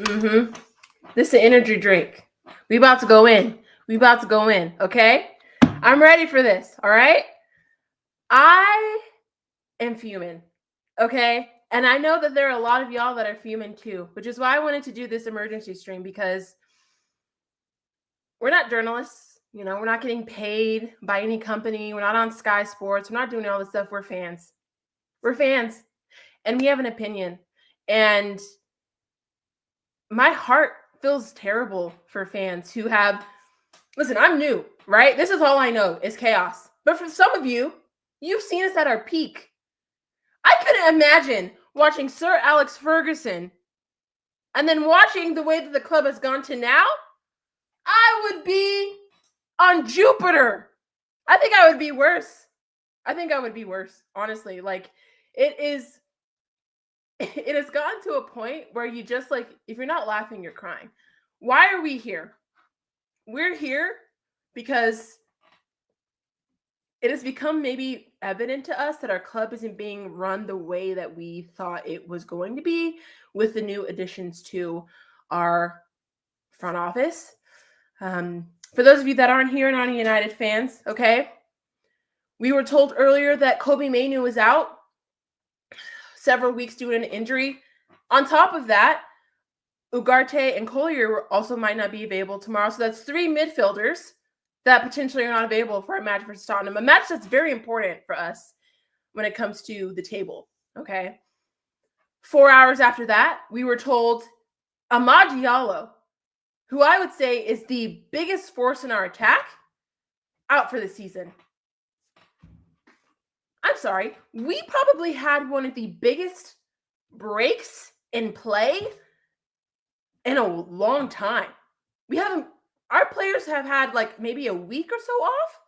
Mm-hmm. This is an energy drink. We about to go in. Okay? I'm ready for this, all right? I am fuming, okay? And I know that there are a lot of y'all that are fuming too, which is why I wanted to do this emergency stream, because we're not journalists. We're not getting paid by any company. We're not on Sky Sports. We're not doing all this stuff. We're fans. And we have an opinion. And my heart feels terrible for fans who have, listen, I'm new, right? This is all I know is chaos. But for some of you, you've seen us at our peak. I couldn't imagine watching Sir Alex Ferguson and then watching the way that the club has gone to now. I would be on Jupiter. I think I would be worse. Honestly. Like, it has gotten to a point where you just, like, if you're not laughing, you're crying. Why are we here? We're here because it has become maybe evident to us that our club isn't being run the way that we thought it was going to be with the new additions to our front office. For those of you that aren't here and aren't United fans, okay, we were told earlier that Kobe Mainu was out several weeks due to an injury. On top of that, Ugarte and Collier also might not be available tomorrow. So that's 3 midfielders that potentially are not available for a match versus Tottenham. A match that's very important for us when it comes to the table, okay? 4 hours after that, we were told Amad Diallo, who I would say is the biggest force in our attack, out for the season. I'm sorry. We probably had one of the biggest breaks in play in a long time. Our players have had like maybe a week or so off.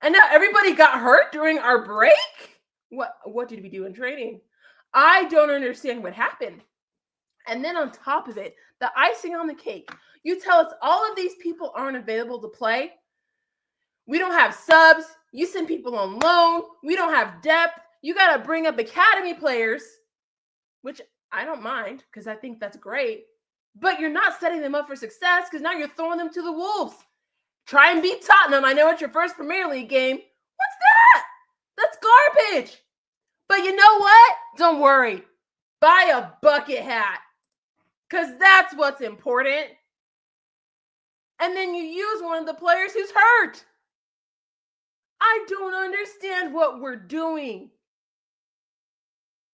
And now everybody got hurt during our break? What did we do in training? I don't understand what happened. And then on top of it, the icing on the cake, you tell us all of these people aren't available to play. We don't have subs. You send people on loan. We don't have depth. You got to bring up academy players, which I don't mind because I think that's great. But you're not setting them up for success because now you're throwing them to the wolves. Try and beat Tottenham. I know it's your first Premier League game. What's that? That's garbage. But you know what? Don't worry. Buy a bucket hat because that's what's important. And then you use one of the players who's hurt. I don't understand what we're doing.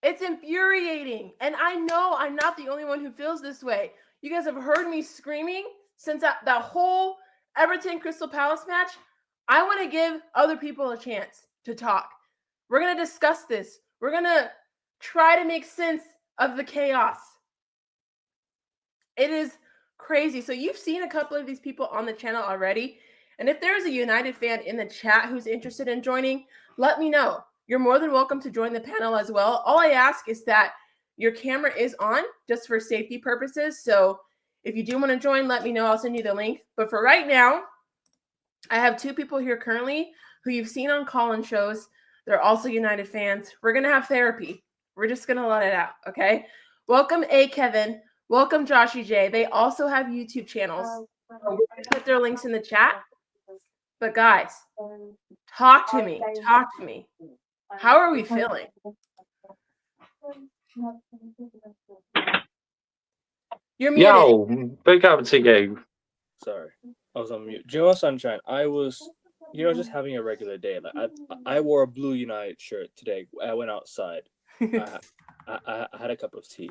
It's infuriating. And I know I'm not the only one who feels this way. You guys have heard me screaming since that whole Everton Crystal Palace match. I want to give other people a chance to talk. We're going to discuss this. We're going to try to make sense of the chaos. It is crazy. So you've seen a couple of these people on the channel already. And if there's a United fan in the chat who's interested in joining, let me know. You're more than welcome to join the panel as well. All I ask is that your camera is on just for safety purposes. So if you do want to join, let me know. I'll send you the link. But for right now, I have 2 people here currently who you've seen on call-in shows. They're also United fans. We're going to have therapy. We're just going to let it out, okay? Welcome, A. Kevin. Welcome, Joshy J. They also have YouTube channels. We're going to put their links in the chat. But guys, talk to me. How are we feeling? You're muted. Yo, big up to you. Sorry, I was on mute. Joe Sunshine, I was, just having a regular day. Like I wore a blue United shirt today. I went outside. I had a cup of tea.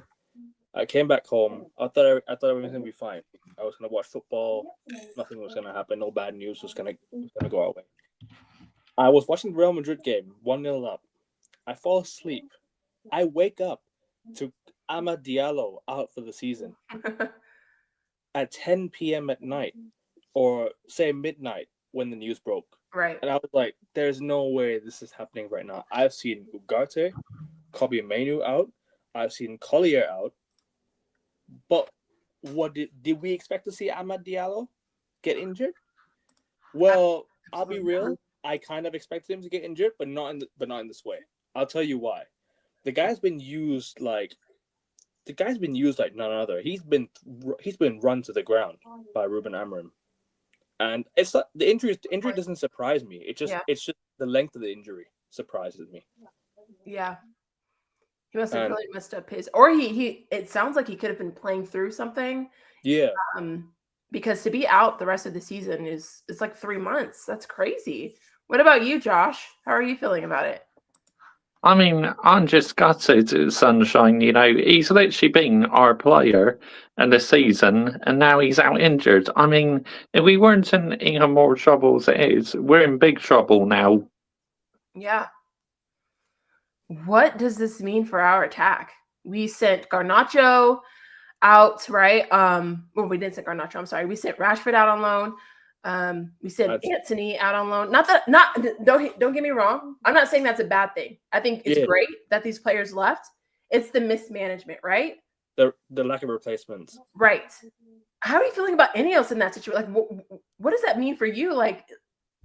I came back home. I thought everything was gonna be fine. I was gonna watch football. Nothing was gonna happen. No bad news was gonna go our way. I was watching the Real Madrid game, 1-0 up. I fall asleep. I wake up to Amad Diallo out for the season at 10 p.m. at night, or say midnight when the news broke. Right. And I was like, there's no way this is happening right now. I've seen Ugarte, Kobe Mainu out. I've seen Collier out. But what did we expect to see Amad Diallo get injured? Well, I'll be real. I kind of expected him to get injured, but not in this way. I'll tell you why. The guy's been used like the guy's been used like none other. He's been run to the ground by Ruben Amorim, and it's not, the injury doesn't surprise me. It's just the length of the injury surprises me. Yeah. He must have really messed up his, or he. It sounds like he could have been playing through something. Yeah. Because to be out the rest of the season it's like 3 months. That's crazy. What about you, Josh? How are you feeling about it? I mean, I'm just gutted, Sunshine. He's literally been our player in the season, and now he's out injured. I mean, if we weren't in even more trouble as it is, we're in big trouble now. Yeah. What does this mean for our attack? We sent Garnacho out, right? Well, we didn't send Garnacho. I'm sorry. We sent Rashford out on loan. We sent Antony out on loan. Don't get me wrong. I'm not saying that's a bad thing. I think it's great that these players left. It's the mismanagement, right? The lack of replacements. Right. How are you feeling about Ineos in that situation? Like, what does that mean for you? Like,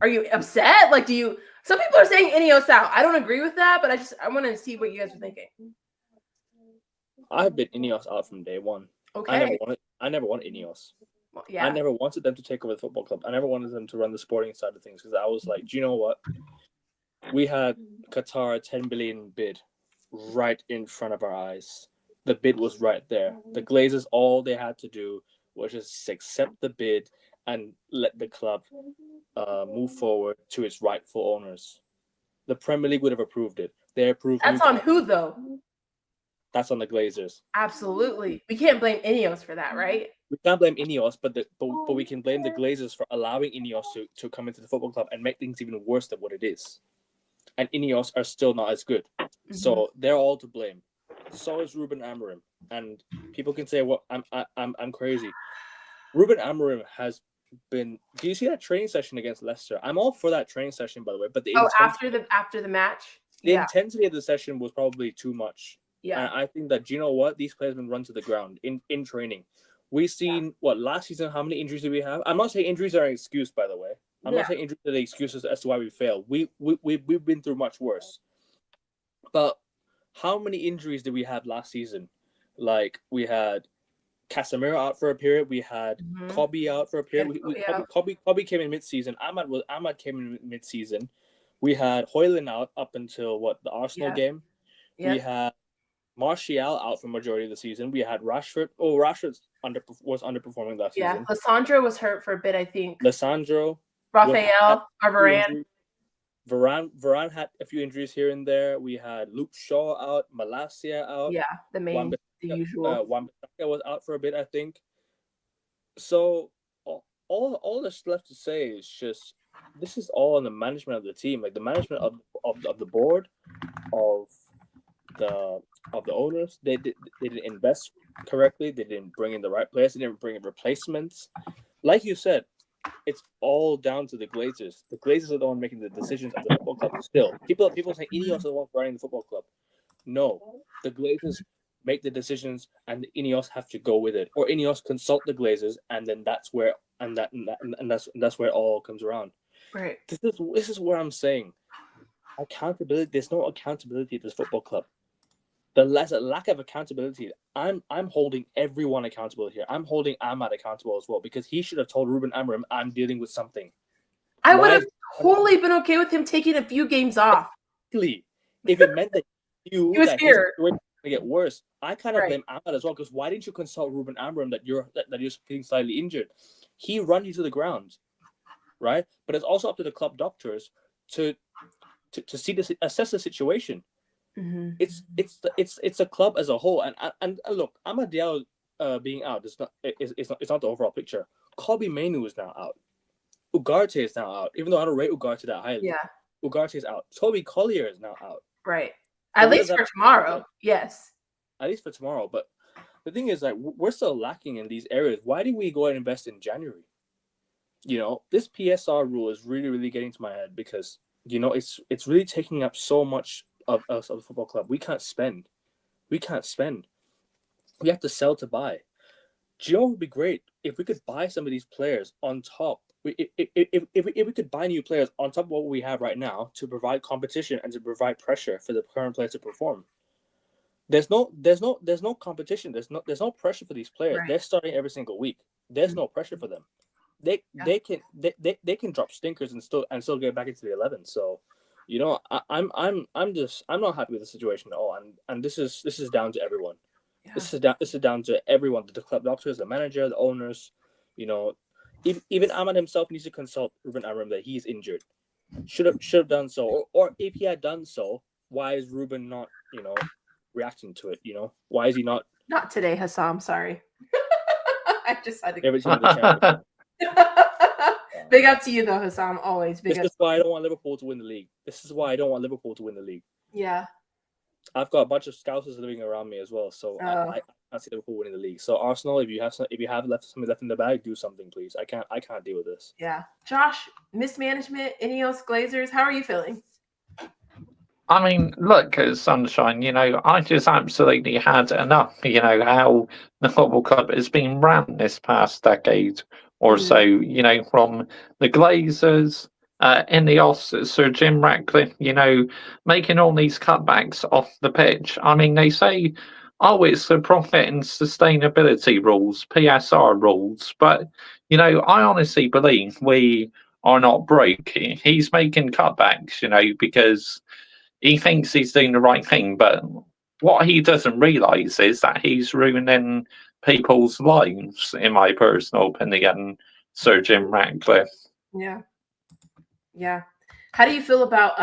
are you upset? Like, some people are saying Ineos out. I don't agree with that, but I want to see what you guys are thinking. I've been Ineos out from day one. Okay. I never wanted Ineos. Well, yeah. I never wanted them to take over the football club. I never wanted them to run the sporting side of things because I was like, do you know what? We had Qatar 10 billion bid right in front of our eyes. The bid was right there. The Glazers, all they had to do was just accept the bid and let the club move forward to its rightful owners. The Premier League would have approved it. They approved. That's on who though? That's on the Glazers. Absolutely. We can't blame Ineos for that, right? We can't blame Ineos, but we can blame the Glazers for allowing Ineos to come into the football club and make things even worse than what it is. And Ineos are still not as good. Mm-hmm. So they're all to blame. So is Ruben Amorim. And people can say, well, I'm crazy. Ruben Amorim has been. Do you see that training session against Leicester? I'm all for that training session, by the way. But after the match, the intensity of the session was probably too much. Yeah, and I think that, you know what, these players have been run to the ground in training. We've seen last season. How many injuries did we have? I'm not saying injuries are an excuse, by the way. I'm not saying injuries are the excuses as to why we failed. We've been through much worse. But how many injuries did we have last season? Like, we had Casemiro out for a period. We had Kobe out for a period. Kobe came in mid-season. Ahmad came in mid-season. We had Højlund out up until the Arsenal game. We had Martial out for majority of the season. We had Rashford. Oh, Rashford was underperforming last season. Yeah, Lissandro was hurt for a bit, I think. Lissandro. Raphael or Varane. Varane had a few injuries here and there. We had Luke Shaw out, Malacia out. Yeah, the usual. Wan-Bissaka was out for a bit, I think. So all that's left to say is just this is all on the management of the team, like the management of the board, of the owners. They didn't invest correctly. They didn't bring in the right players. They didn't bring in replacements. Like you said, it's all down to the Glazers. The Glazers are the one making the decisions at the football club. Still, people say Ineos are the one running the football club. No, the Glazers make the decisions, and the Ineos have to go with it, or Ineos consult the Glazers, and then that's where that's where it all comes around. Right. This is where I'm saying accountability. There's no accountability at this football club. The lack of accountability. I'm holding everyone accountable here. I'm holding Ahmad accountable as well, because he should have told Ruben Amorim, I'm dealing with something. I would have totally been okay with him taking a few games off. If it meant that he was here going to get worse, I kind of blame Ahmad as well, because why didn't you consult Ruben Amorim that you're getting slightly injured? He run you to the ground, right? But it's also up to the club doctors to assess the situation. Mm-hmm. It's a club as a whole, and look, Amad Diallo being out is not the overall picture. Kobe Mainoo is now out. Ugarte is now out, even though I don't rate Ugarte that highly. Yeah, Ugarte is out. Toby Collier is now out. Right. At least for tomorrow. Yes. At least for tomorrow, but the thing is, like, we're still lacking in these areas. Why did we go and invest in January? This PSR rule is really, really getting to my head, because it's really taking up so much of us, of the football club. We can't spend. We have to sell to buy. Do you know what would be great? If we could buy some of these players on top. If we could buy new players on top of what we have right now to provide competition and to provide pressure for the current players to perform. there's no competition. There's no pressure for these players. Right. They're starting every single week. There's no pressure for them. They can drop stinkers and still get back into the 11. So, I'm not happy with the situation at all. And this is down to everyone. Yeah. This is down to everyone: the club doctors, the manager, the owners. Even Ahmad himself needs to consult Ruben Amorim that he's injured. Should have done so, or if he had done so, why is Ruben not reacting to it? Why is he not? Not today, Hassam. Sorry. I just had to. Every team in the championship. Big up to you, though, Hassam. Always big up. This is why I don't want Liverpool to win the league. Yeah. I've got a bunch of scousers living around me as well, so I can't see Liverpool winning the league. So Arsenal, if you have something left in the bag, do something, please. I can't deal with this. Yeah. Josh, mismanagement, Ineos, Glazers, how are you feeling? I mean, look, Sunshine, I just absolutely had enough, how the football club has been ran this past decade or so, from the Glazers, Ineos, Sir Jim Ratcliffe, making all these cutbacks off the pitch. I mean, they say, oh, it's the profit and sustainability rules, PSR rules, but, I honestly believe we are not broke. He's making cutbacks, because he thinks he's doing the right thing, but what he doesn't realise is that he's ruining people's lives, in my personal opinion, Sir Jim Ratcliffe. Yeah. Yeah. How do you feel about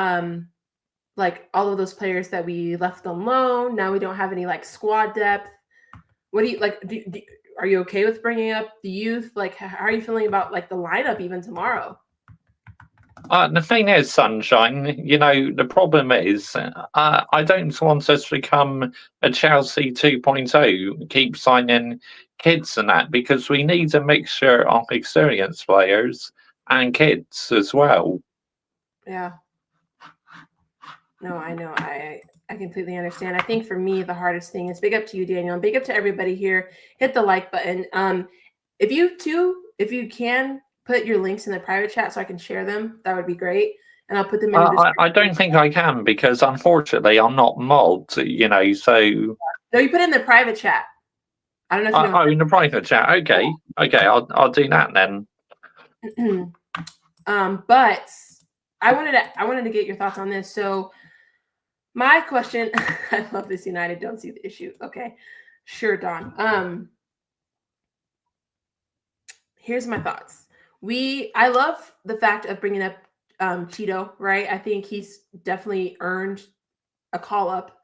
like all of those players that we left on loan? Now we don't have any like squad depth. What do you like? Are you okay with bringing up the youth? Like, how are you feeling about like the lineup even tomorrow? The thing is, Sunshine, the problem is I don't want us to become a Chelsea 2.0, keep signing kids and that, because we need a mixture of experienced players and kids as well. Yeah. No, I know. I completely understand. I think for me, the hardest thing is big up to you, Daniel, and big up to everybody here. Hit the like button. If you can put your links in the private chat so I can share them, that would be great. And I'll put them in the description. I don't think I can because unfortunately I'm not modded, so. No, you put it in the private chat. I don't know if you know. Oh, in the private chat. Okay, I'll do that then. But I wanted to get your thoughts on this. So my question, I love this United don't see the issue. Okay, sure, Don. Here's my thoughts. I love the fact of bringing up Cheeto, right? I think he's definitely earned a call up.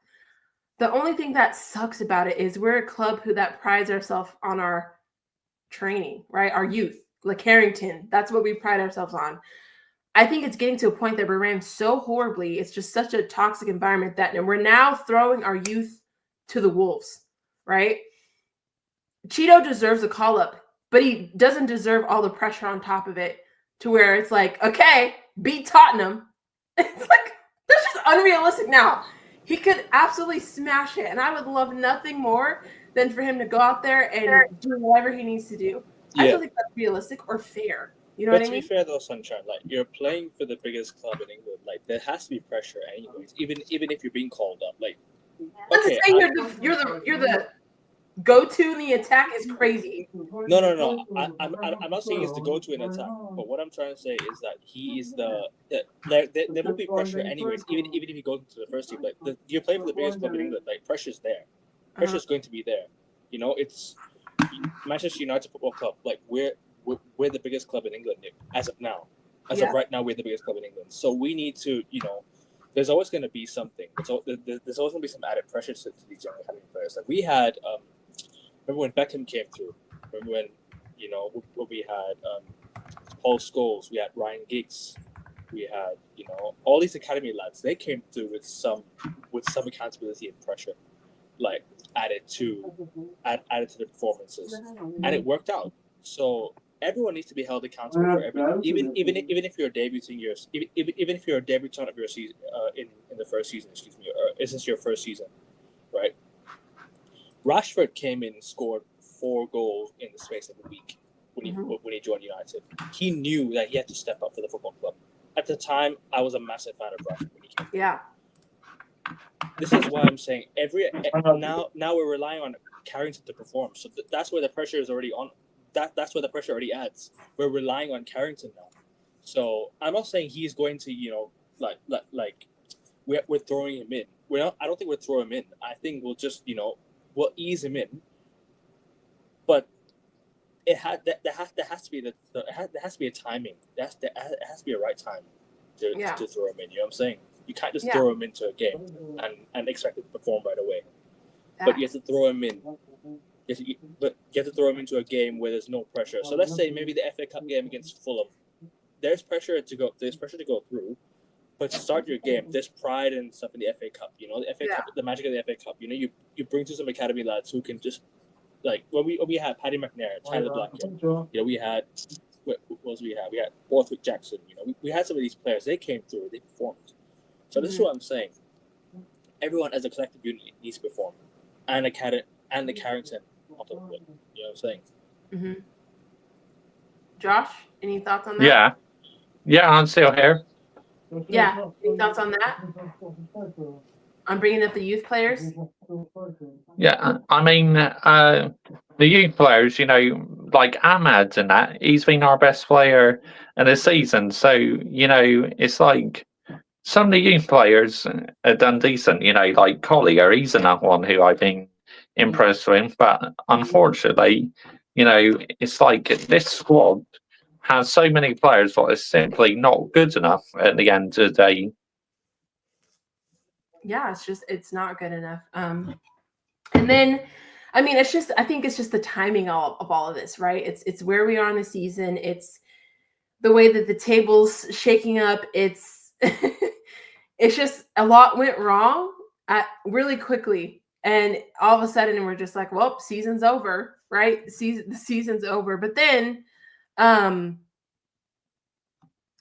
The only thing that sucks about it is we're a club that prides ourselves on our training, right? Our youth, like Carrington. That's what we pride ourselves on. I think it's getting to a point that we're ran so horribly. It's just such a toxic environment that we're now throwing our youth to the wolves, right? Cheeto deserves a call up, but he doesn't deserve all the pressure on top of it to where it's like, okay, beat Tottenham. It's like, that's just unrealistic now. He could absolutely smash it, and I would love nothing more than for him to go out there and do whatever he needs to do. Yeah. I don't think that's realistic or fair. You know what I mean? To be fair though, Sunshine, like you're playing for the biggest club in England. Like there has to be pressure anyways, even if you're being called up. Like okay, you're the go-to in the attack is crazy. No. I'm not saying it's the go-to in attack, but what I'm trying to say is that he is there will be pressure anyways, even if he goes into the first team. Like you're playing for the biggest club in England, like pressure's there. Pressure's going to be there. It's Manchester United Football Club. Like we're the biggest club in England as of now. As of right now, we're the biggest club in England. So we need to, there's always going to be something. There's always going to be some added pressure to these young academy players. Like we had, remember when Beckham came through? Remember when, we had Paul Scholes, we had Ryan Giggs, we had, all these academy lads. They came through with some accountability and pressure, like added to the performances, and it worked out. So everyone needs to be held accountable for everything, even if you're debuting even if you're a debutant of your season in the first season, or this is your first season, right? Rashford came in and scored 4 goals in the space of a week when he joined United. He knew that he had to step up for the football club. At the time, I was a massive fan of Rashford when he came. Yeah. this is why I'm saying now we're relying on Carrington to perform. So that's where the pressure is already on. That's where the pressure already adds. We're relying on Carrington now. So I'm not saying he's going to like we're throwing him in. We're not. I don't think we'll throw him in. I think we'll just we'll ease him in. But there has to be there has to be a timing. It has to be a right time to throw him in. You know what I'm saying? You can't just throw him into a game and expect him to perform right away. But you have to throw him in. But you have to throw him into a game where there's no pressure. So let's say maybe the FA Cup game against Fulham. There's pressure to go through. But to start your game, there's pride and stuff in the FA Cup. The FA Cup, the magic of the FA Cup. You bring to some academy lads who can just when we had Paddy McNair, Tyler Blackett. We had what else we had? We had Borthwick Jackson. We had some of these players. They came through. They performed. So this is what I'm saying. Everyone as a collective unit needs to perform, and the Carrington on top of it. You know what I'm saying? Mm-hmm. Josh, any thoughts on that? Yeah, I'm still here. Yeah, any thoughts on that? On bringing up the youth players? Yeah, I mean, the youth players, like Ahmad and that, he's been our best player in the season. So, it's like some of the youth players have done decent, like Collier, he's another one who I've been impressed with. But unfortunately, it's like this squad has so many players that are simply not good enough at the end of the day. Yeah, it's not good enough. And then, I mean, I think it's just the timing of all of this, right? It's where we are in the season. It's the way that the table's shaking up. It's it's just a lot went wrong really quickly, and all of a sudden we're just like, well, season's over, right? The season's over. But then, I don't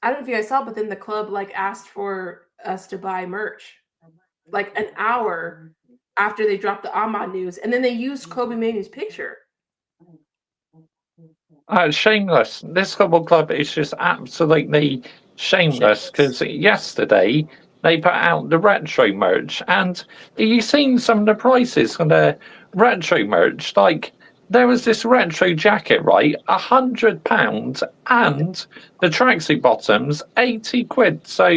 know if you guys saw, but then the club asked for us to buy merch, like an hour after they dropped the Ahmad news, and then they used Kobe Mainoo's picture. Shameless. This football club is just absolutely shameless because yesterday they put out the retro merch, and you seen some of the prices on the retro merch. Like there was this retro jacket, right? £100, and the tracksuit bottoms, £80. So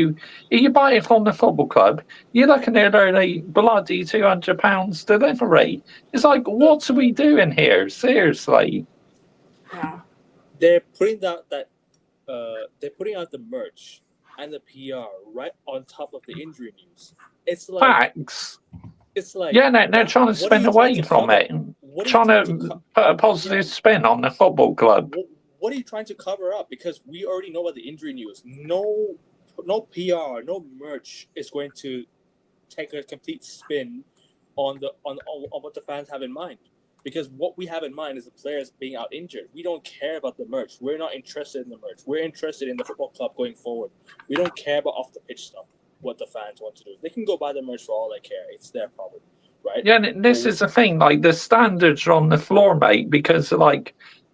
if you buy it from the football club, you're looking at nearly bloody £200 delivery. It's like, what are we doing here? Seriously. Yeah. They're putting out the merch and the PR right on top of the injury news. It's like facts. It's like they're trying to spin away from it, trying to put a positive spin on the football club. What are you trying to cover up? Because we already know about the injury news. No PR, no merch is going to take a complete spin on what the fans have in mind. Because what we have in mind is the players being out injured. We don't care about the merch. We're not interested in the merch. We're interested in the football club going forward. We don't care about off the pitch stuff, what the fans want to do. They can go buy the merch for all they care. It's their problem, right? Yeah, this is the thing. Like the standards are on the floor, mate, because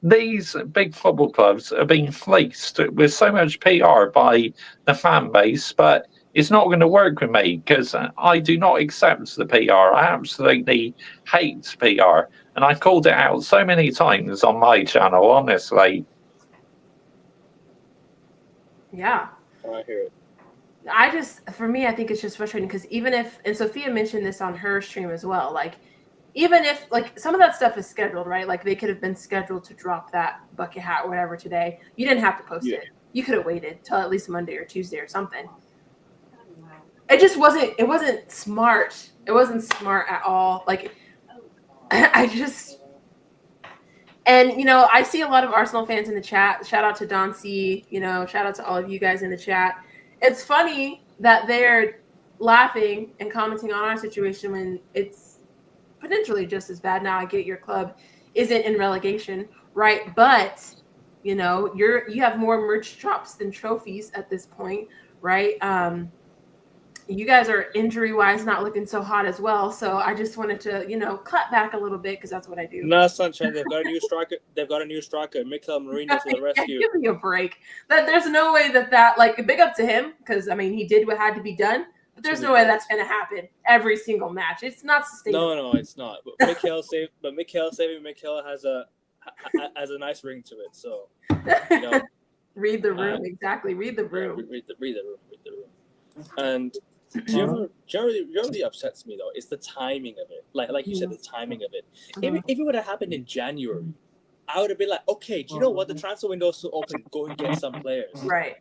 these big football clubs are being fleeced with so much PR by the fan base, but it's not going to work with me because I do not accept the PR. I absolutely hate PR. And I've called it out so many times on my channel, honestly. Yeah. I hear it. For me, I think it's just frustrating because even if, and Sophia mentioned this on her stream as well, even if some of that stuff is scheduled, right? Like they could have been scheduled to drop that bucket hat or whatever today. You didn't have to post it. You could have waited till at least Monday or Tuesday or something. It wasn't smart. It wasn't smart at all. And I see a lot of Arsenal fans in the chat. Shout out to Don C. Shout out to all of you guys in the chat. It's funny that they're laughing and commenting on our situation when it's potentially just as bad. Now I get your club isn't in relegation, right? But you have more merch drops than trophies at this point, right? You guys are injury-wise not looking so hot as well. So I just wanted to, cut back a little bit because that's what I do. Nah, Sunshine, they've got a new striker. Mikel Merino to the rescue. Give me a break. There's no way that big up to him because, he did what had to be done. But there's no way that's going to happen every single match. It's not sustainable. No, it's not. But Mikhail has a nice ring to it. So, you know, read the room. Exactly. Read the room. Yeah, read the room. And generally upsets me though is the timing of it. Like you said, the timing of it. If it would have happened in January, I would have been like, okay, do you know what? The transfer window is still open. Go and get some players. Right.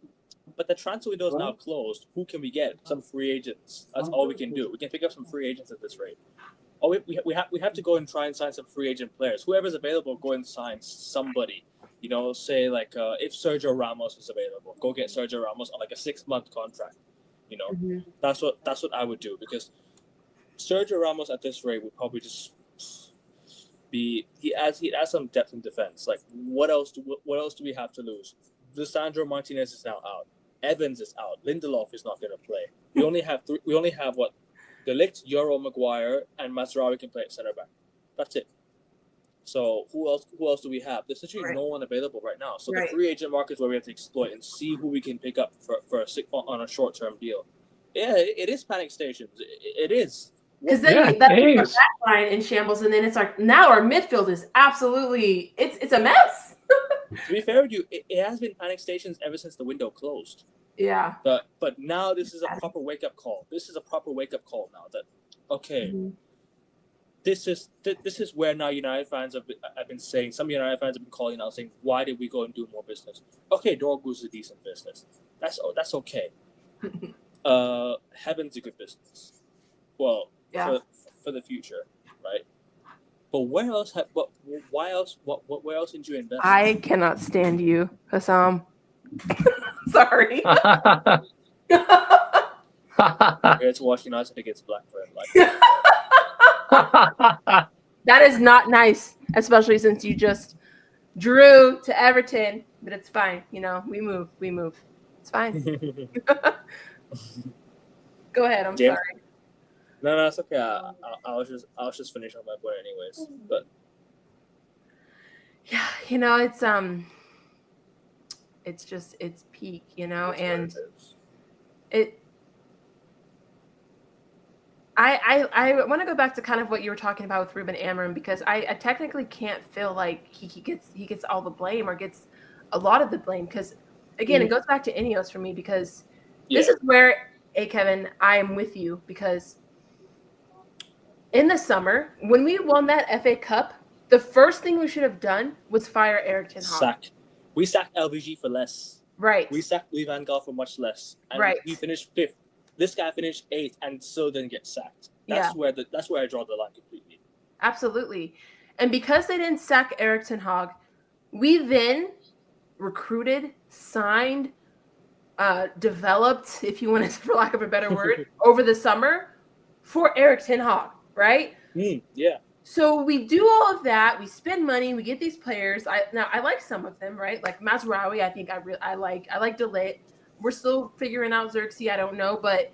But the transfer window is now closed. Who can we get? Some free agents. That's all we can do. We can pick up some free agents at this rate. Oh, we have to go and try and sign some free agent players. Whoever's available, go and sign somebody. You know, say like if Sergio Ramos is available, go get Sergio Ramos on like a 6-month contract. You know, that's what I would do, because Sergio Ramos at this rate would probably just be he adds some depth in defense. Like what else do we have to lose? Lisandro Martinez is now out. Evans is out. Lindelof is not going to play. We only have what? De Ligt, Euro, Maguire, and Mazraoui can play at center back. That's it. So who else do we have? There's literally no one available right now. So the free agent market is where we have to exploit and see who we can pick up on a short-term deal. Yeah, it is panic stations. It is. Because then that's the back line in shambles, and then it's like now our midfield is absolutely it's a mess. To be fair with you, it has been panic stations ever since the window closed. Yeah. But now this is a proper wake-up call. This is a proper wake-up call now that, okay, this is where now United fans have been saying, some United fans have been calling out saying, why did we go and do more business? Okay, Dorgu's a decent business. That's okay. Heaven's a good business. Well, for the future, right? But where else where else did you invest? I cannot stand you, Hassam. Sorry. Here to watch United against Blackburn. That is not nice, especially since you just drew to Everton. But it's fine. You know, we move. It's fine. Go ahead. I'm sorry. No, it's okay. I was just finishing on my point anyways. But yeah, you know, it's peak, you know, and I want to go back to kind of what you were talking about with Ruben Amorim, because I technically can't feel like he gets all the blame or gets a lot of the blame, because again it goes back to Ineos for me, because this is where, hey Kevin, I am with you, because in the summer when we won that FA Cup, the first thing we should have done was fire Erik ten Hag. We sacked LVG for less. Right. We sacked Louis van Gaal for much less. And we finished 5th. This guy finished 8th and still didn't get sacked. That's where I draw the line completely. Absolutely. And because they didn't sack Erik ten Hag, we then recruited, signed, developed, if you want to, for lack of a better word, over the summer for Erik ten Hag, right? Yeah. So we do all of that. We spend money. We get these players. I like some of them, right? Like Mazraoui, I think I like De Ligt. We're still figuring out Xerxes. I don't know, but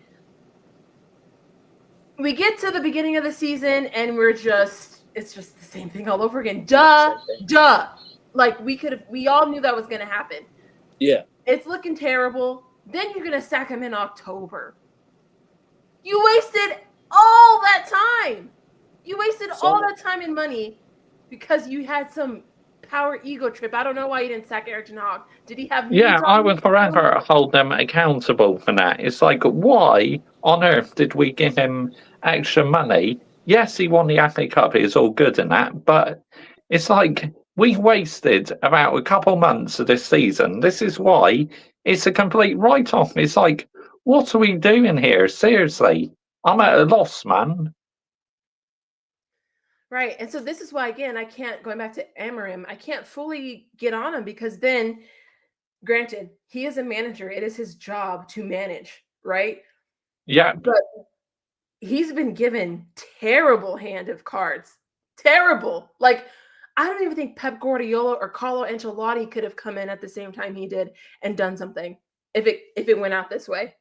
we get to the beginning of the season and it's just the same thing all over again. Duh. Like we all knew that was going to happen. Yeah. It's looking terrible. Then you're going to sack him in October. You wasted all that time. You wasted all that time and money because you had some power ego trip. I don't know why you didn't sack Erik ten Hag. Did he have? Yeah, I would forever hold them accountable for that. It's like, why on earth did we give him extra money? Yes, he won the FA Cup. It's all good in that, but it's like we wasted about a couple months of this season. This is why it's a complete write-off. It's like, what are we doing here? Seriously, I'm at a loss, man. Right. And so this is why, again, I can't, going back to Amorim, I can't fully get on him, because then, granted, he is a manager. It is his job to manage, right? Yeah. But he's been given terrible hand of cards. Terrible. Like, I don't even think Pep Guardiola or Carlo Ancelotti could have come in at the same time he did and done something if it went out this way.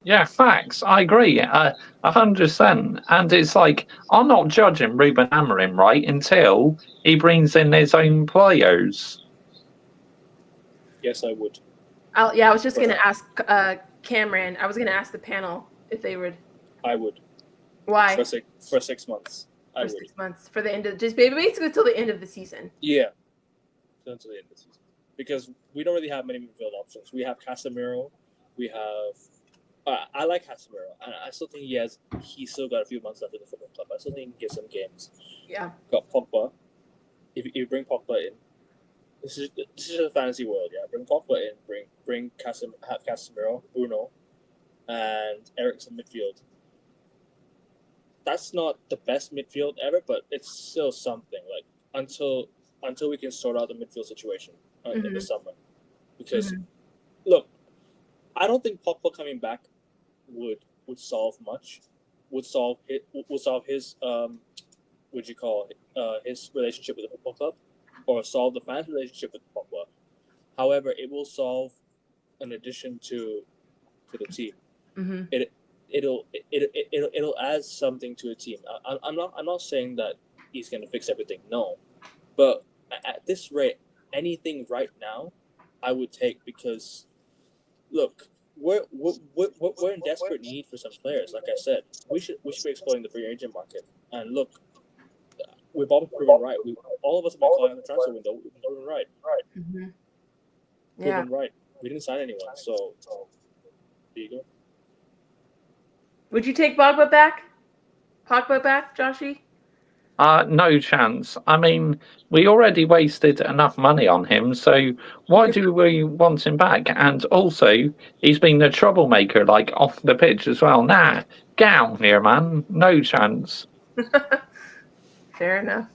Yeah, facts. I agree, 100%. And it's like, I'm not judging Ruben Amorim, right, until he brings in his own players. Yes, I would. I was just going to ask Cameron. I was going to ask the panel if they would? I would. Why? For 6 months. I would. 6 months for the end of just basically till the end of the season. Yeah. Until the end of the season. Because we don't really have many midfield options. We have Casemiro. We have. I like Casemiro, and I still think he's still got a few months left in the football club. I still think he can get some games. Yeah. Got Pogba. If you bring Pogba in, this is a fantasy world. Yeah, bring Pogba in. Bring Casemiro, Bruno, and Eriksen midfield. That's not the best midfield ever, but it's still something. Like until we can sort out the midfield situation in the summer, because look, I don't think Pogba coming back would solve much. Would solve his his relationship with the football club, or solve the fans' relationship with Pogba. However, it will solve an addition to the team. It'll add something to a team. I'm not saying that he's going to fix everything. No, but at this rate, anything right now, I would take, because look, we're in desperate need for some players. Like I said, we should be exploring the free agent market. And look, we've all been proven right. All of us have been calling the transfer window. We've been proven right. Proven right. We didn't sign anyone, so there you go. Would you take Pogba back? Joshy? No chance. I mean, we already wasted enough money on him, so why do we want him back? And also, he's been a troublemaker, like, off the pitch as well. Nah, get out here, man. No chance. Fair enough.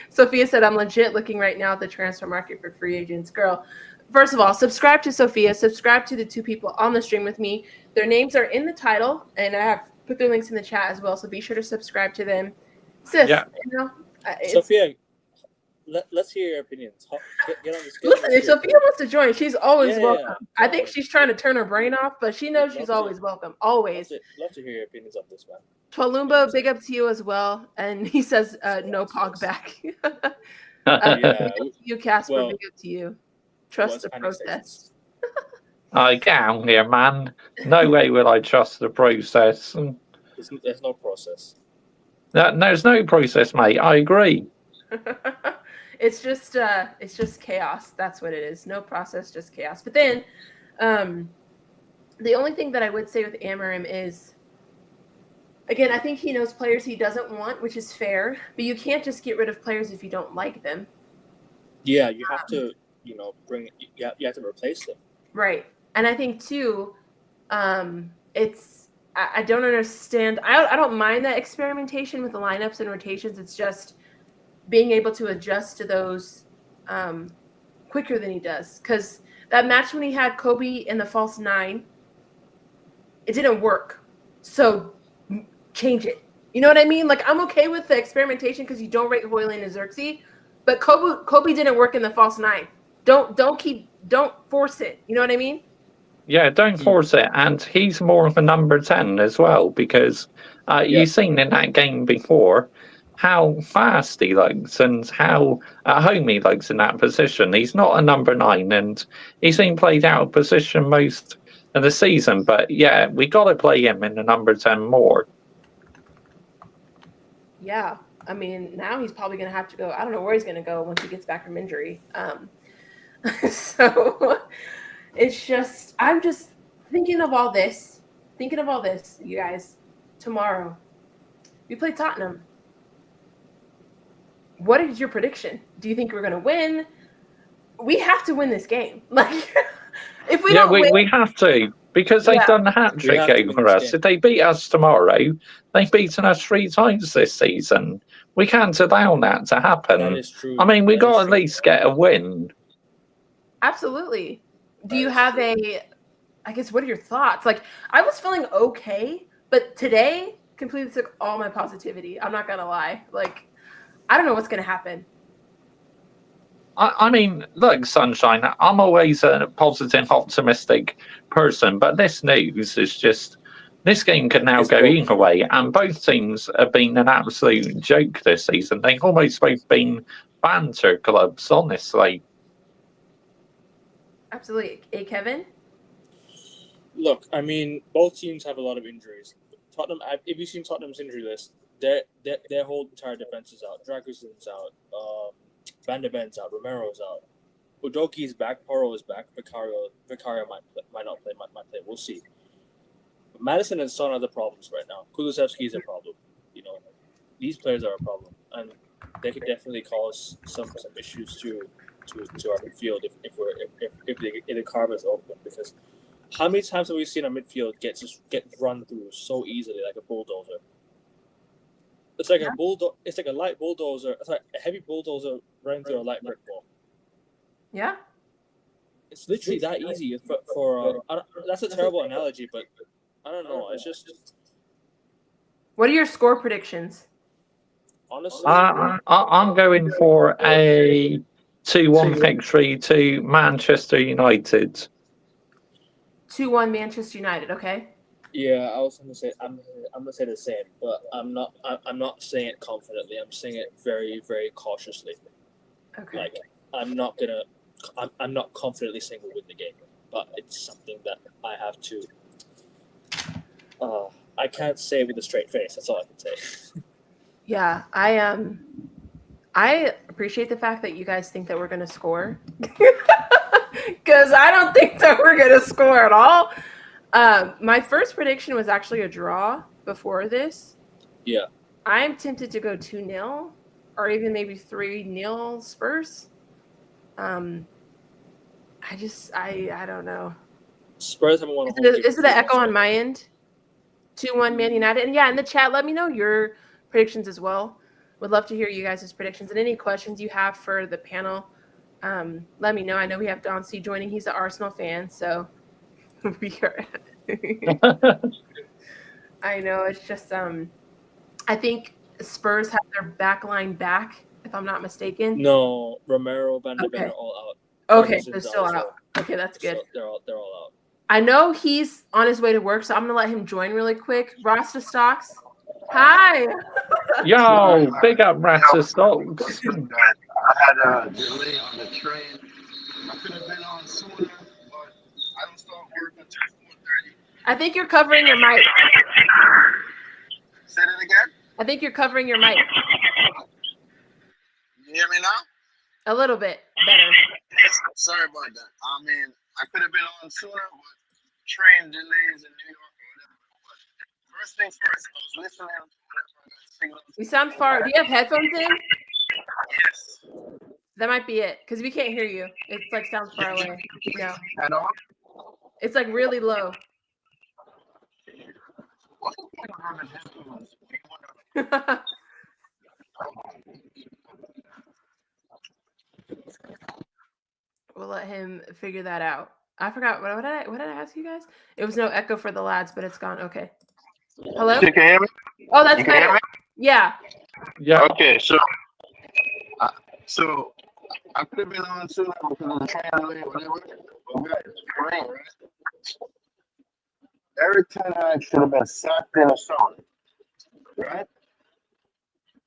Sophia said, I'm legit looking right now at the transfer market for free agents. Girl, first of all, subscribe to Sophia. Subscribe to the two people on the stream with me. Their names are in the title, and I have put their links in the chat as well, so be sure to subscribe to them. Sis, Sophia, let's hear your opinions. Get on this. Listen, if Sophia wants to join, she's always welcome. Yeah. I think she's trying to turn her brain off, but she knows she's always welcome. Always. Love to hear your opinions on this, man. Twalumba, big up to you as well. And he says, no Pog back. You, Casper, big up to you. Trust the process. Get out here, man. No way will I trust the process. There's no process. There's no process, mate. I agree. It's just chaos. That's what it is. No process, just chaos. But then, the only thing that I would say with Amarim is, again, I think he knows players he doesn't want, which is fair. But you can't just get rid of players if you don't like them. Yeah, you have to, you have to replace them. Right. And I think too, I don't understand. I don't mind that experimentation with the lineups and rotations. It's just being able to adjust to those quicker than he does. Because that match when he had Kobe in the false 9, it didn't work. So change it. You know what I mean? Like, I'm okay with the experimentation because you don't rate Hoyland and Xerxes, but Kobe didn't work in the false 9. Don't force it. You know what I mean? Yeah, don't force it. And he's more of a number 10 as well, because you've seen in that game before how fast he looks and how at home he looks in that position. He's not a number 9, and he's been played out of position most of the season. But yeah, we got to play him in the number 10 more. Yeah, I mean, now he's probably going to have to go. I don't know where he's going to go once he gets back from injury. So it's just, I'm just thinking of all this, you guys. Tomorrow, we play Tottenham. What is your prediction? Do you think we're going to win? We have to win this game. Like, if we don't win, we have to, because they've done the hat trick over us. If they beat us tomorrow, they've beaten us 3 times this season. We can't allow that to happen. That is true. I mean, we got to at least get a win. Absolutely. Do you have I guess, what are your thoughts? Like, I was feeling okay, but today completely took all my positivity. I'm not going to lie. Like, I don't know what's going to happen. I mean, look, Sunshine, I'm always a positive, optimistic person, but this news is just, this game could now go either way, and both teams have been an absolute joke this season. They've almost both been banter clubs, honestly. Absolutely. Hey, Kevin? Look, I mean, both teams have a lot of injuries. Tottenham. If you've seen Tottenham's injury list, their whole entire defense is out. Dragusin's out. Van de Ven's out. Romero's out. Udoki's back. Porro is back. Vicario might not play. Might play. We'll see. But Madison and Son are the problems right now. Kulusevski is a problem. You know, these players are a problem, and they could definitely cause some issues to our midfield if the carve is open. Because how many times have we seen our midfield get run through so easily like a bulldozer? It's like It's like a light bulldozer. It's like a heavy bulldozer running through a light brick wall. Yeah. It's literally that easy. That's a terrible analogy, but I don't know. It's just. What are your score predictions? Honestly, I'm going for a 2-1 victory to Manchester United. 2-1 Manchester United. Okay. yeah, I was gonna say I'm gonna say the same, but I'm not saying it confidently. I'm saying it very, very cautiously. Okay. Like I'm not confidently saying we'll win the game, but it's something that I have to. I can't say with a straight face. That's all I can say. Yeah, I appreciate the fact that you guys think that we're going to score, because I don't think that we're going to score at all. My first prediction was actually a draw before this. Yeah. I'm tempted to go 2-0 or even maybe 3-0 Spurs. I don't know. Spurs haven't won a home game. Is it an echo on my end? 2-1 Man United. And yeah, in the chat, let me know your predictions as well. Would love to hear you guys' predictions and any questions you have for the panel. Let me know. I know we have Don C joining. He's an Arsenal fan, so we are. I know, it's just I think Spurs have their back line back, if I'm not mistaken. No, Romero, Van de Ven are all out. Okay, they're still out. Okay, that's good. So they're all out. I know he's on his way to work, so I'm gonna let him join really quick. Rasta Stocks. Hi. Yo, big up Rasta Stocks. I had a delay on the train. I could have been on sooner, but I don't start work until 4:30. I think you're covering your mic. Say it again? I think you're covering your mic. You hear me now? A little bit better. Sorry about that. I mean, I could have been on sooner, but train delays in New York or whatever. But first things first, I was listening. You sound far. Do you have headphones in? Yes. That might be it, because we can't hear you. It's like sounds far away. No. At all? It's like really low. We'll let him figure that out. I forgot what did I ask you guys? It was no echo for the lads, but it's gone. Okay. Hello? You can hear me? Oh, that's You can hear better. me? Yeah. Yeah. Okay, so I could have been on sooner because of the train delay or whatever. But right, Eric Ten Hag should have been sacked in the summer, right?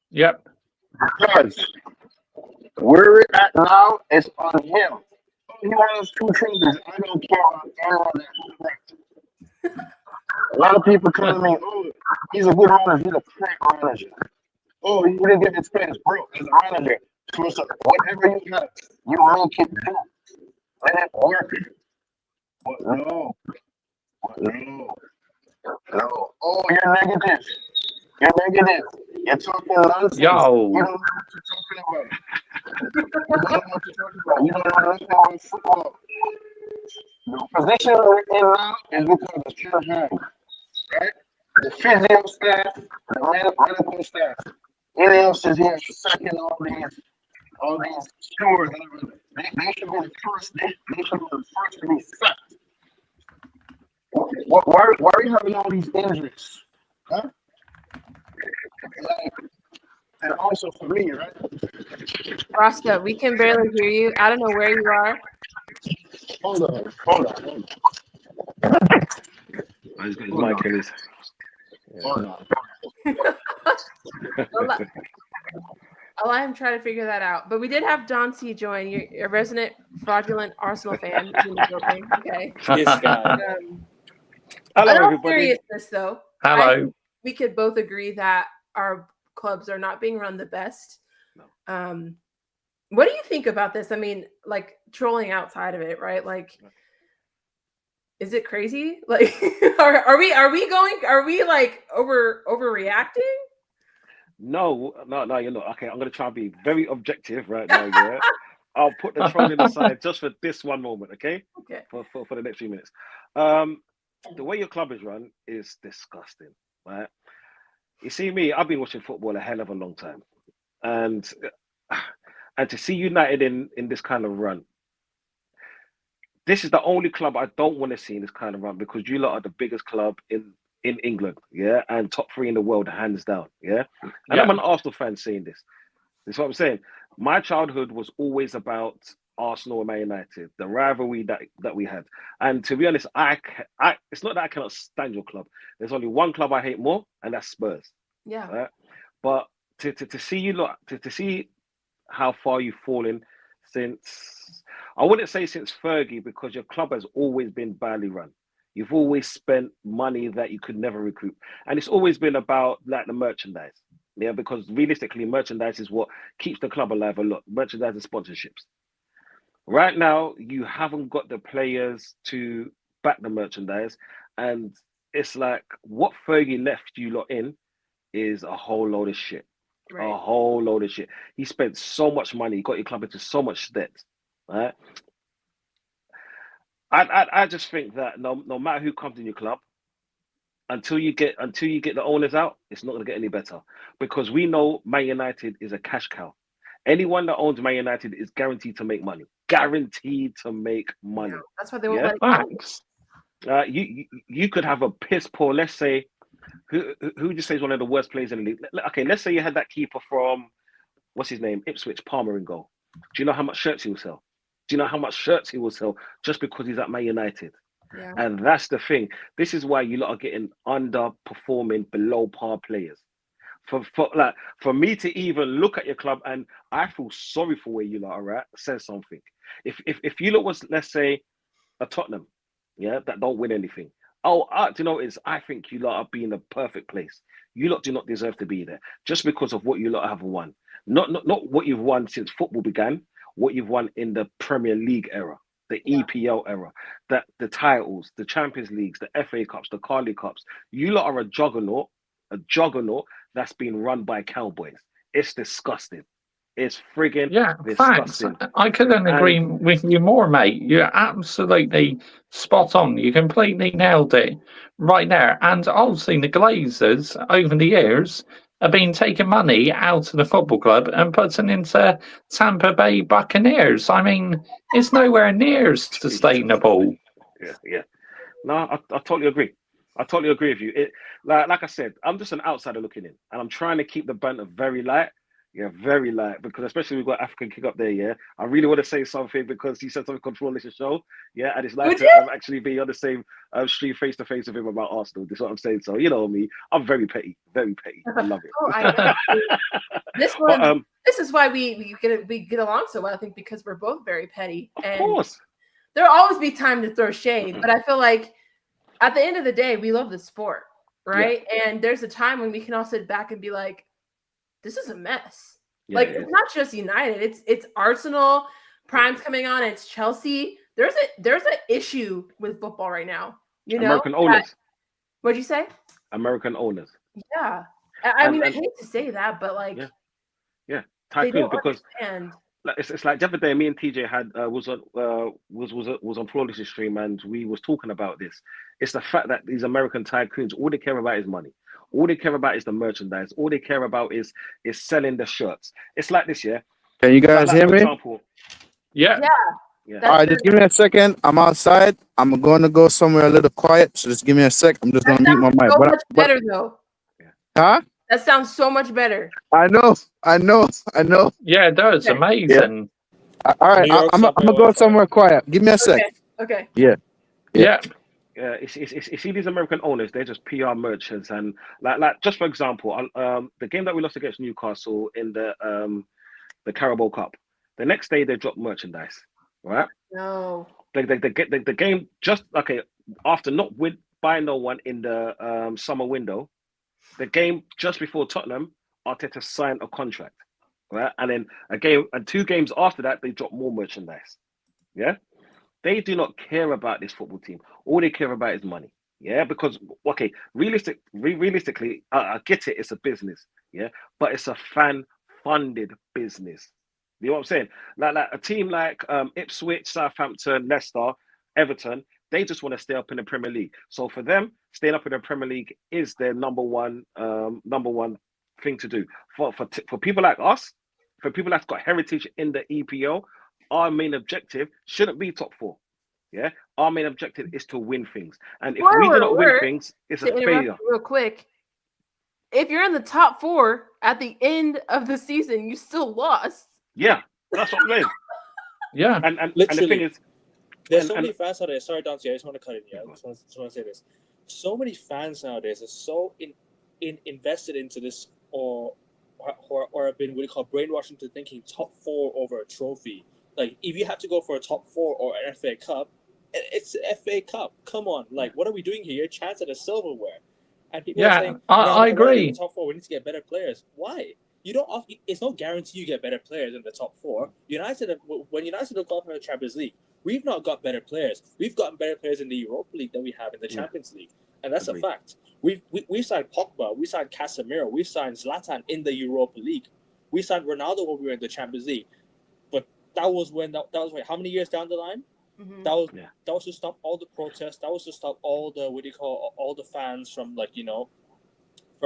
Yep. Because where we're at now is on him. He wants 2 trophies. I don't care about anyone that's correct. A lot of people telling me, oh, he's a good manager, he's a crap manager. Oh, he didn't get his space, bro. As a manager, whatever you have, you make it do. Let it work. But no. Oh, you're negative. You're talking nonsense. Yo. You don't know what you're talking about. You don't know nothing about football. The position we're in now is because of Ten Hag, right? The physio staff, the medical staff. Else is here sucking all these stewards. They should be the first. They should be the first to be sacked. Why are you having all these injuries? Huh? And also for me, right? Rasta, we can barely hear you. I don't know where you are. Hold on. I was going to mic release. Hold on. I'll let him try to figure that out. But we did have Don C join. You're a resident fraudulent Arsenal fan. Okay. This guy. Hello, In all everybody. seriousness, though, Hello. we could both agree that our clubs are not being run the best. No. What do you think about this? I mean, like trolling outside of it, right? Like, is it crazy? Like, are we like overreacting? No, you're not. Okay, I'm going to try and be very objective right now, yeah? I'll put the trolling aside just for this one moment, okay? Okay. For the next few minutes. The way your club is run is disgusting, right? You see me, I've been watching football a hell of a long time. And to see United in this kind of run, this is the only club I don't want to see in this kind of run because you lot are the biggest club in England, yeah, and top 3 in the world, hands down, yeah. And Yeah. I'm an Arsenal fan saying this. This is what I'm saying. My childhood was always about Arsenal and Man United, the rivalry that we had. And to be honest, I it's not that I cannot stand your club. There's only one club I hate more, and that's Spurs. Yeah. Right? But to see you lot, to see how far you've fallen since, I wouldn't say since Fergie, because your club has always been badly run. You've always spent money that you could never recoup. And it's always been about like the merchandise. Yeah, because realistically, merchandise is what keeps the club alive a lot. Merchandise and sponsorships. Right now, you haven't got the players to back the merchandise. And it's like what Fergie left you lot in is a whole load of shit. Right. A whole load of shit. He spent so much money, he got your club into so much debt. Right? I just think that no matter who comes in your club, until you get the owners out, it's not going to get any better, because we know Man United is a cash cow. Anyone that owns Man United is guaranteed to make money. Guaranteed to make money. Yeah, that's why they won't Yeah? let it go. Facts. You could have a piss poor. Let's say who just say is one of the worst players in the league. Okay, let's say you had that keeper from what's his name, Ipswich, Palmer in goal. Do you know how much shirts he will sell? Do you know how much shirts he will sell just because he's at Man United? Yeah. And that's the thing. This is why you lot are getting underperforming, below par players. For me to even look at your club and I feel sorry for where you lot are at, says something. If you lot was, let's say, a Tottenham, yeah, that don't win anything. Oh, do you know what it is? I think you lot are being the perfect place. You lot do not deserve to be there just because of what you lot have won. Not what you've won since football began, what you've won in the Premier League era, the EPL era, that the titles, the Champions Leagues, the FA Cups, the Carling Cups. You lot are a juggernaut that's being run by cowboys. It's disgusting. It's friggin' Yeah, facts. disgusting. I couldn't agree And with you more, mate. You're absolutely spot on. You completely nailed it right there. And obviously, the Glazers over the years have been taking money out of the football club and putting into Tampa Bay Buccaneers. I mean, it's nowhere near sustainable. yeah. No, I totally agree. I totally agree with you. Like I said, I'm just an outsider looking in, and I'm trying to keep the banter very light. Yeah, very light, because especially we've got African Kick up there. Yeah, I really want to say something because he said something control this show. Yeah, and it's nice to actually be on the same street face to face with him about Arsenal. That's what I'm saying. So you know me, I'm very petty, very petty. I love it. Oh, I know. This one, But, this is why we get along so well. I think because we're both very petty, of and course, there'll always be time to throw shade. But I feel like at the end of the day, we love the sport, right? Yeah. And there's a time when we can all sit back and be like, "This is a mess." Yeah, like it's not just United; it's Arsenal. Prime's coming on. It's Chelsea. There's an issue with football right now. You know, American owners. What'd you say? American owners. Yeah, I mean, I hate to say that, but like, yeah, tycoons, because it's like the other day, me and TJ had was on Flawless's stream, and we was talking about this. It's the fact that these American tycoons, all they care about is money. All they care about is the merchandise. All they care about is selling the shirts. It's like this, yeah. Can you guys hear me? Example, yeah. All right, just give me a second. I'm outside. I'm going to go somewhere a little quiet. So just give me a sec. I'm just going to mute my mic. So much better though. Huh? That sounds so much better. I know. Yeah, it does. Okay. Amazing. Yeah. All right, I'm going to go somewhere quiet. Give me a sec. Okay. Yeah. It's see these American owners, they're just PR merchants, and like just for example, the game that we lost against Newcastle in the Carabao Cup, the next day they dropped merchandise, right? No. They get the game just after not buy no one in the summer window. The game just before Tottenham, Arteta signed a contract, right? And then a game and 2 games after that, they dropped more merchandise. Yeah, they do not care about this football team. All they care about is money. Yeah, because okay, realistically, I get it. It's a business. Yeah, but it's a fan-funded business. You know what I'm saying? Like a team like Ipswich, Southampton, Leicester, Everton, they just want to stay up in the Premier League. So for them, staying up in the Premier League is their number one thing to do. For people like us, for people that's got heritage in the EPL, our main objective shouldn't be top 4. Yeah, our main objective is to win things, and if we do not win things, it's a failure. Real quick, if you're in the top 4 at the end of the season, you still lost. Yeah, that's what I'm saying. Yeah, and Literally, and the thing is, there's so many fans out there. Sorry, Dante, I just want to cut in here. I just want to say this. So many fans nowadays are so invested into this, or have been what you call brainwashed into thinking top 4 over a trophy. Like, if you have to go for a top 4 or an FA Cup, it's the FA Cup. Come on, like, what are we doing here? You're a chance at a silverware, and people are saying, I agree. In the top 4, we need to get better players. Why? You don't. It's no guarantee you get better players in the top 4. When United have gone for the Champions League, we've not got better players. We've gotten better players in the Europa League than we have in the Champions League, and that's a fact. We signed Pogba, we signed Casemiro, we signed Zlatan in the Europa League. We signed Ronaldo when we were in the Champions League, but that was how many years down the line? Mm-hmm. That was to stop all the protests. That was to stop all the all the fans from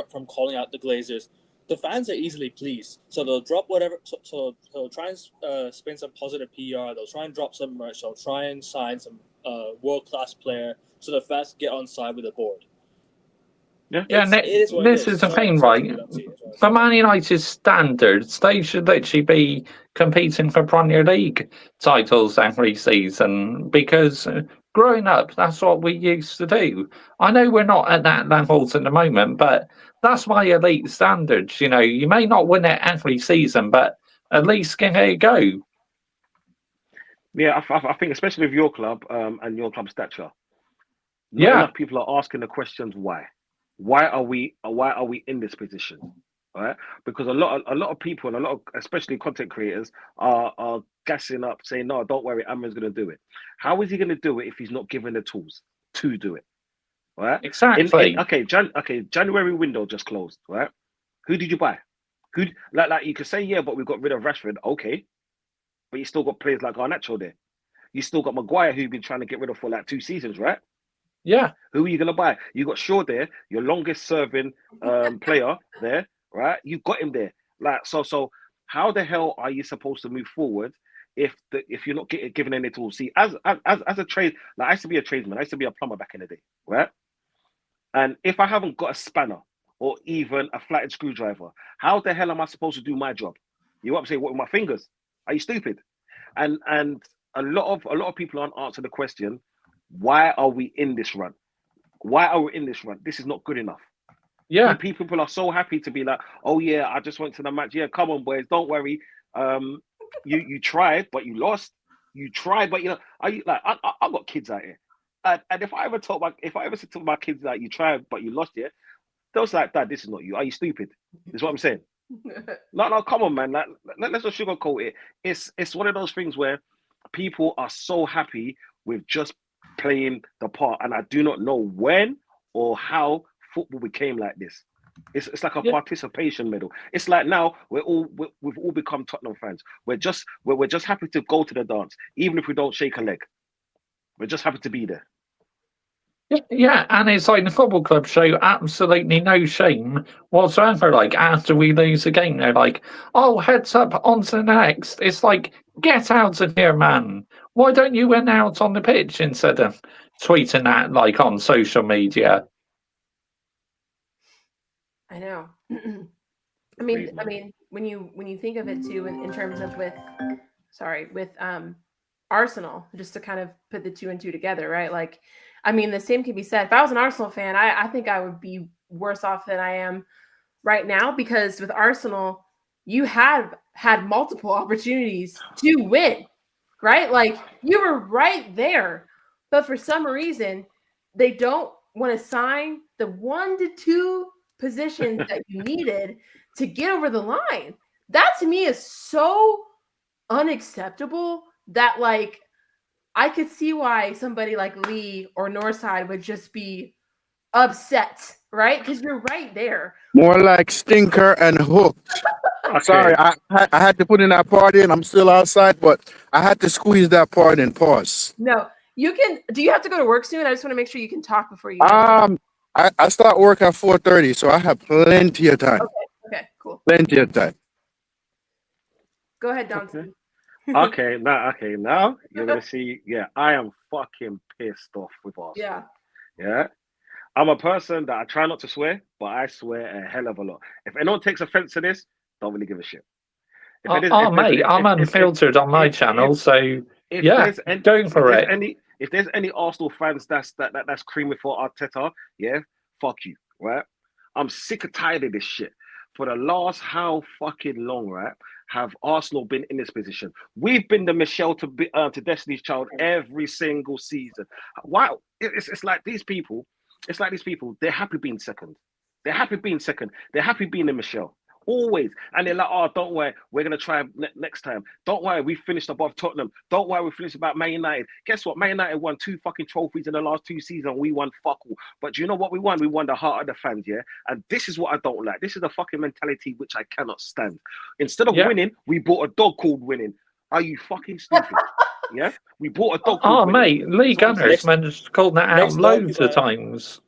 from calling out the Glazers. The fans are easily pleased, so they'll drop whatever. So they'll try and spend some positive PR. They'll try and drop some merch. They'll try and sign some world-class player, so the fans get on side with the board. This is the thing, right? For Man United's standards, they should literally be competing for Premier League titles every season, because growing up, that's what we used to do. I know we're not at that level at the moment, but that's my elite standards. You know, you may not win it every season, but at least give it a go. Yeah, I think especially with your club and your club stature, not enough people are asking the questions why. Why are we in this position? Right? Because a lot of people and a lot of especially content creators are gassing up, saying, "No, don't worry, Amran's going to do it." How is he going to do it if he's not given the tools to do it? Right? Exactly. January window just closed. Right? Who did you buy? Who like you could say, yeah, but we got rid of Rashford. Okay, but you still got players like Garnacho there. You still got Maguire, who you've been trying to get rid of for like 2 seasons, right? Yeah. Who are you going to buy? You got Shaw there, your longest serving player there, right? You got him there. Like so how the hell are you supposed to move forward if you're not given any tools? See, as a trade, like I used to be a tradesman, I used to be a plumber back in the day, right? And if I haven't got a spanner or even a flatted screwdriver, how the hell am I supposed to do my job? You know what I'm saying? What, with my fingers? Are you stupid? And a lot of people aren't answering the question, why are we in this run? Why are we in this run? This is not good enough. Yeah. People are so happy to be like, oh yeah, I just went to the match. Yeah, come on, boys, don't worry. You tried, but you lost. You tried, but I've got kids out here, and if I ever said to my kids that you tried but you lost, yeah, they'll say like, Dad, this is not you. Are you stupid? Is what I'm saying. No, come on, man. Like, let's not sugarcoat it. It's one of those things where people are so happy with just playing the part, and I do not know when or how football became like this. It's like a participation medal. It's like now we've all become Tottenham fans. We're just happy to go to the dance, even if we don't shake a leg. We're just happy to be there. Yeah, and it's like the football club show absolutely no shame whatsoever. Like, after we lose a game, they're like, oh, heads up, on to the next. It's like, get out of here, man. Why don't you win out on the pitch instead of tweeting that, like, on social media? I know. I mean, when you think of it too, in terms of with Arsenal, just to kind of put the 2 and 2 together, right? Like, I mean, the same can be said. If I was an Arsenal fan, I think I would be worse off than I am right now, because with Arsenal, you have had multiple opportunities to win, right? Like, you were right there, but for some reason, they don't want to sign the 1 to 2 positions that you needed to get over the line. That to me is so unacceptable that like I could see why somebody like Lee or Northside would just be upset, right? Because you're right there. More like stinker and hooked. Sorry, Okay. I had to put in that part in. I'm still outside, but I had to squeeze that part in. Pause. No, you can. Do you have to go to work soon? I just want to make sure you can talk before you. I start work at 4:30, so I have plenty of time. Okay, cool. Plenty of time. Go ahead, Donson. Okay, now you're gonna see. Yeah, I am fucking pissed off with Arsenal. Yeah. I'm a person that I try not to swear, but I swear a hell of a lot. If anyone takes offense to this, don't really give a shit. Mate, I'm unfiltered on my channel, so yeah, going for it. If there's any Arsenal fans that's creaming for Arteta, yeah, fuck you, right? I'm sick and tired of this shit. For the last how fucking long, right? Have Arsenal been in this position? We've been the Michelle to Destiny's Child every single season. Wow, it's like these people. It's like these people. They're happy being second. They're happy being second. They're happy being in Michelle. Always. And they're like, oh, don't worry, we're going to try next time. Don't worry, we finished above Tottenham. Don't worry, we finished about Man United. Guess what? Man United won 2 fucking trophies in the last 2 seasons. We won fuck all. But do you know what we won? We won the heart of the fans, yeah? And this is what I don't like. This is a fucking mentality which I cannot stand. Instead of winning, we bought a dog called winning. Are you fucking stupid? Yeah? We bought a dog called winning. Mate, Lee Gunners managed to call that out loads of times.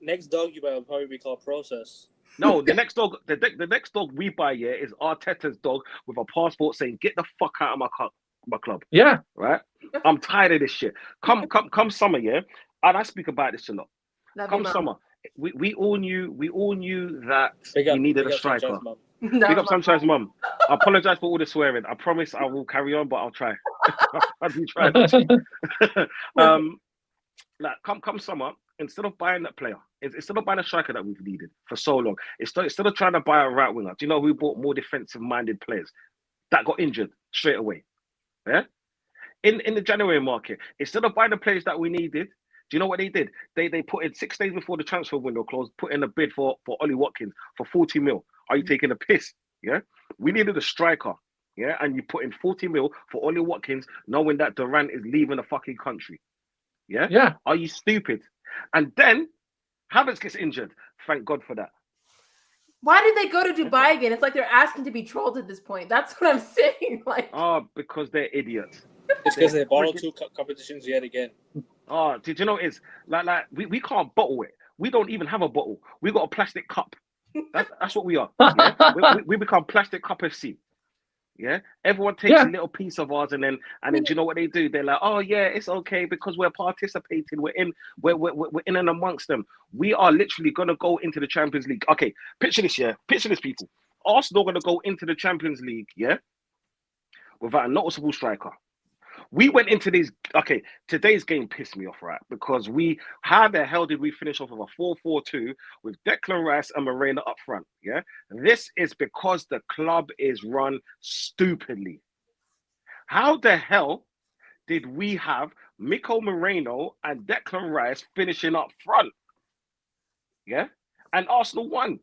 Next dog you buy will probably be called Process. No, the next dog we buy here is Arteta's dog with a passport saying, "Get the fuck out of my club." Yeah, right. I'm tired of this shit. Come summer, yeah. And I speak about this a lot. Come summer, we all knew that we needed a striker. Big up Sunshine's mum. I apologize for all the swearing. I promise I will carry on, but I'll try. I'll be trying. Like come summer. Instead of buying that player, instead of buying a striker that we've needed for so long, instead of trying to buy a right winger, do you know who bought more defensive-minded players that got injured straight away? Yeah, in the January market, instead of buying the players that we needed, do you know what they did? They put in 6 days before the transfer window closed, put in a bid for Ollie Watkins for 40 mil. Are you taking a piss? Yeah, we needed a striker. Yeah, and you put in 40 mil for Ollie Watkins, knowing that Durant is leaving the fucking country. Yeah. Are you stupid? And then Havertz gets injured. Thank God for that. Why did they go to Dubai again? It's like they're asking to be trolled at this point. That's what I'm saying. Like, because they're idiots. It's because they borrowed 2 competitions yet again. Did you know it's like we can't bottle it. We don't even have a bottle. We got a plastic cup. That's what we are. Yeah? we become plastic cup FC. Yeah, everyone takes a little piece of ours, and then do you know what they do? They're like, oh yeah, it's okay because we're participating. We're in and amongst them. We are literally gonna go into the Champions League. Okay, picture this, people. Arsenal gonna go into the Champions League, without a noticeable striker. We went into these. Okay, today's game pissed me off, right? Because how the hell did we finish off with a 4-4-2 with Declan Rice and Moreno up front? Yeah, this is because the club is run stupidly. How the hell did we have Miko Moreno and Declan Rice finishing up front? Yeah, and Arsenal won.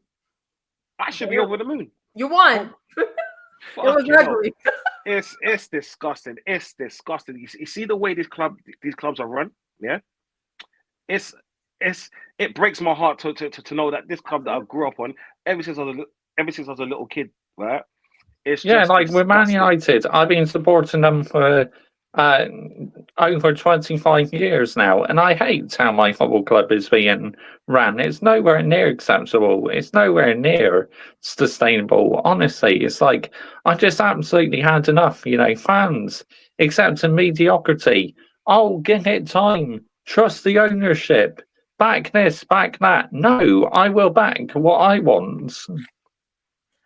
I should be over the moon. You won. It was ugly. It's disgusting. It's disgusting. You see the way these clubs are run. Yeah, it breaks my heart to know that this club that I grew up on ever since I was a little kid, right? It's like with Man United, I've been supporting them for over 25 years now, and I hate how my football club is being ran. It's nowhere near acceptable. It's nowhere near sustainable. Honestly, it's like I just absolutely had enough. Fans accepting mediocrity. Oh, give it time. Trust the ownership. Back this, back that. No, I will back what I want.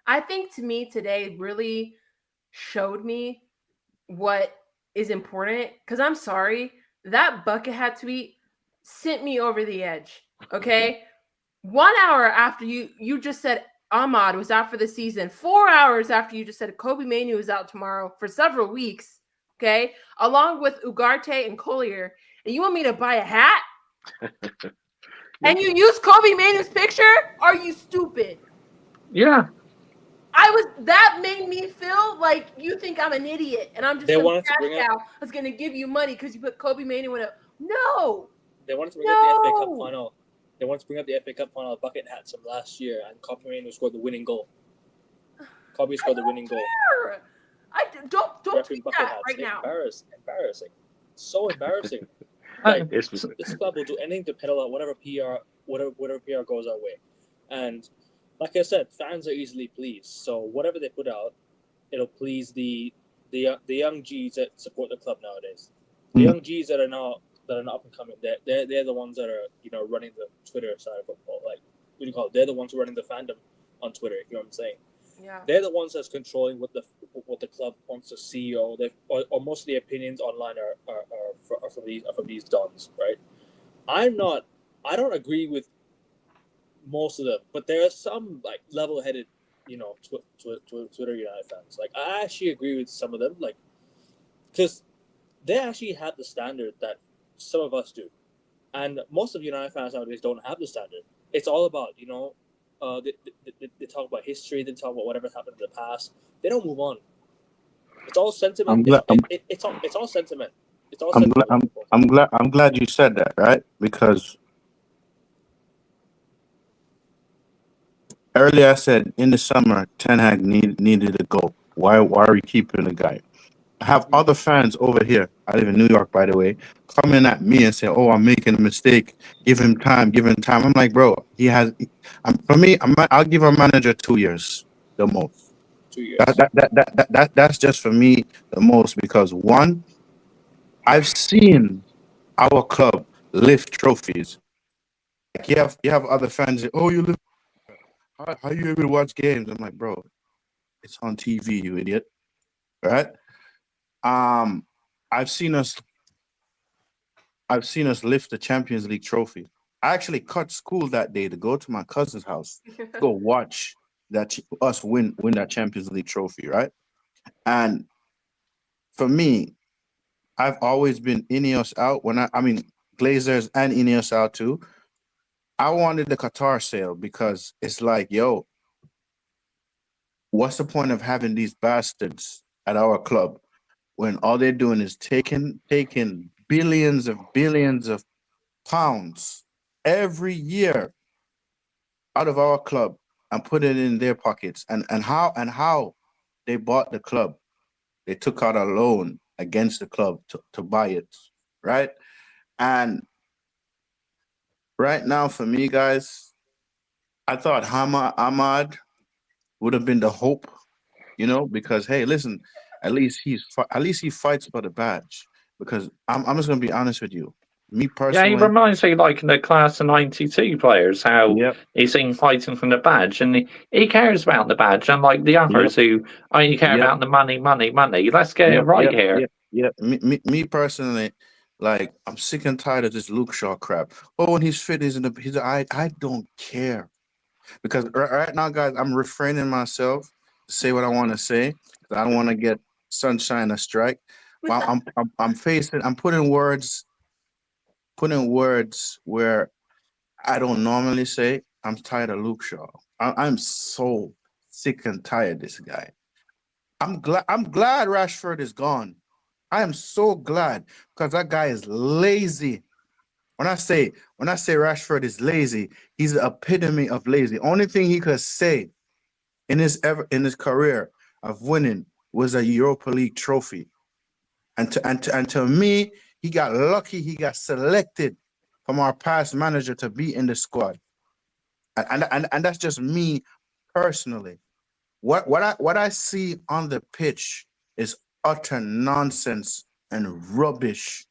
I think to me today really showed me what is important, because I'm sorry, that bucket hat tweet sent me over the edge. Okay, 1 hour after you just said Ahmad was out for the season, 4 hours after you just said Kobe Manu is out tomorrow for several weeks, okay, along with Ugarte and Collier, and you want me to buy a hat? And you use Kobe Manu's picture? Are you stupid? Yeah. That made me feel like you think I'm an idiot and I'm just They some wanted to cash bring up. cow that's gonna give you money because you put Kobe Manu in a no. They wanted to bring up the FA Cup No. final. They wanted to bring up the FA Cup final bucket hats from last year, and Kobe Manu scored the winning goal. Kobe scored the winning goal. Care. Don't Referee tweet bucket that hats. right now. Embarrassing. So embarrassing. Uh, Like It's this club will do anything to peddle out whatever PR goes our way. And like I said, fans are easily pleased. So whatever they put out, it'll please the young G's that support the club nowadays. The young G's that are not up and coming. They're the ones that are running the Twitter side of football. Like what do you call it? They're the ones running the fandom on Twitter. You know what I'm saying? Yeah. They're the ones that's controlling what the club wants to see, or most of the opinions online are from these dons, right? I don't agree with most of them, but there are some like level-headed, Twitter United fans. Like I actually agree with some of them, like because they actually have the standard that some of us do, and most of United fans nowadays don't have the standard. It's all about they talk about history, they talk about whatever happened in the past. They don't move on. It's all sentiment. It's all sentiment. It's all sentiment. I'm glad you said that, right? Because earlier I said in the summer Ten Hag needed to go. Why are we keeping the guy? I have other fans over here. I live in New York, by the way, coming at me and say, "Oh, I'm making a mistake. Give him time. Give him time." I'm like, bro, he has. For me, I'll give a manager 2 years, the most. 2 years. That's just for me the most because one, I've seen our club lift trophies. Like you have other fans say, "Oh, you live. How you able to watch games?" I'm like, bro, it's on TV, you idiot, right? Um, I've seen us lift the Champions League trophy. I actually cut school that day to go to my cousin's house to go watch us win that Champions League trophy, right? And for me, I've always been Ineos out when I mean Glazers and Ineos out too. I wanted the Qatar sale because it's like, yo, what's the point of having these bastards at our club when all they're doing is taking billions of pounds every year out of our club and put it in their pockets. And how they bought the club. They took out a loan against the club to buy it, right? And right now for me, guys, I thought Ahmad would have been the hope, because hey, listen, at least he fights for the badge. Because I'm just gonna be honest with you, me yeah, he personally. reminds me like in the class of '92 players how Yep, he's seen fighting for the badge, and he cares about the badge, unlike the yep, others who only care yep, about the money, money, money. Let's get it yep, right yep, here. yep, yep. Me personally, like I'm sick and tired of this Luke Shaw crap. Oh, when he's fit, I don't care. Because right now, guys, I'm refraining myself to say what I want to say. 'Cause I don't want to get Sunshine a strike. Well, I'm putting words where I don't normally say. I'm tired of Luke Shaw. I'm so sick and tired of this guy. I'm glad Rashford is gone. I am so glad because that guy is lazy. When I say Rashford is lazy, he's the epitome of lazy. Only thing he could say in his career of winning was a Europa League trophy. And to me, he got lucky. He got selected from our past manager to be in the squad. And that's just me personally. What I see on the pitch is utter nonsense and rubbish.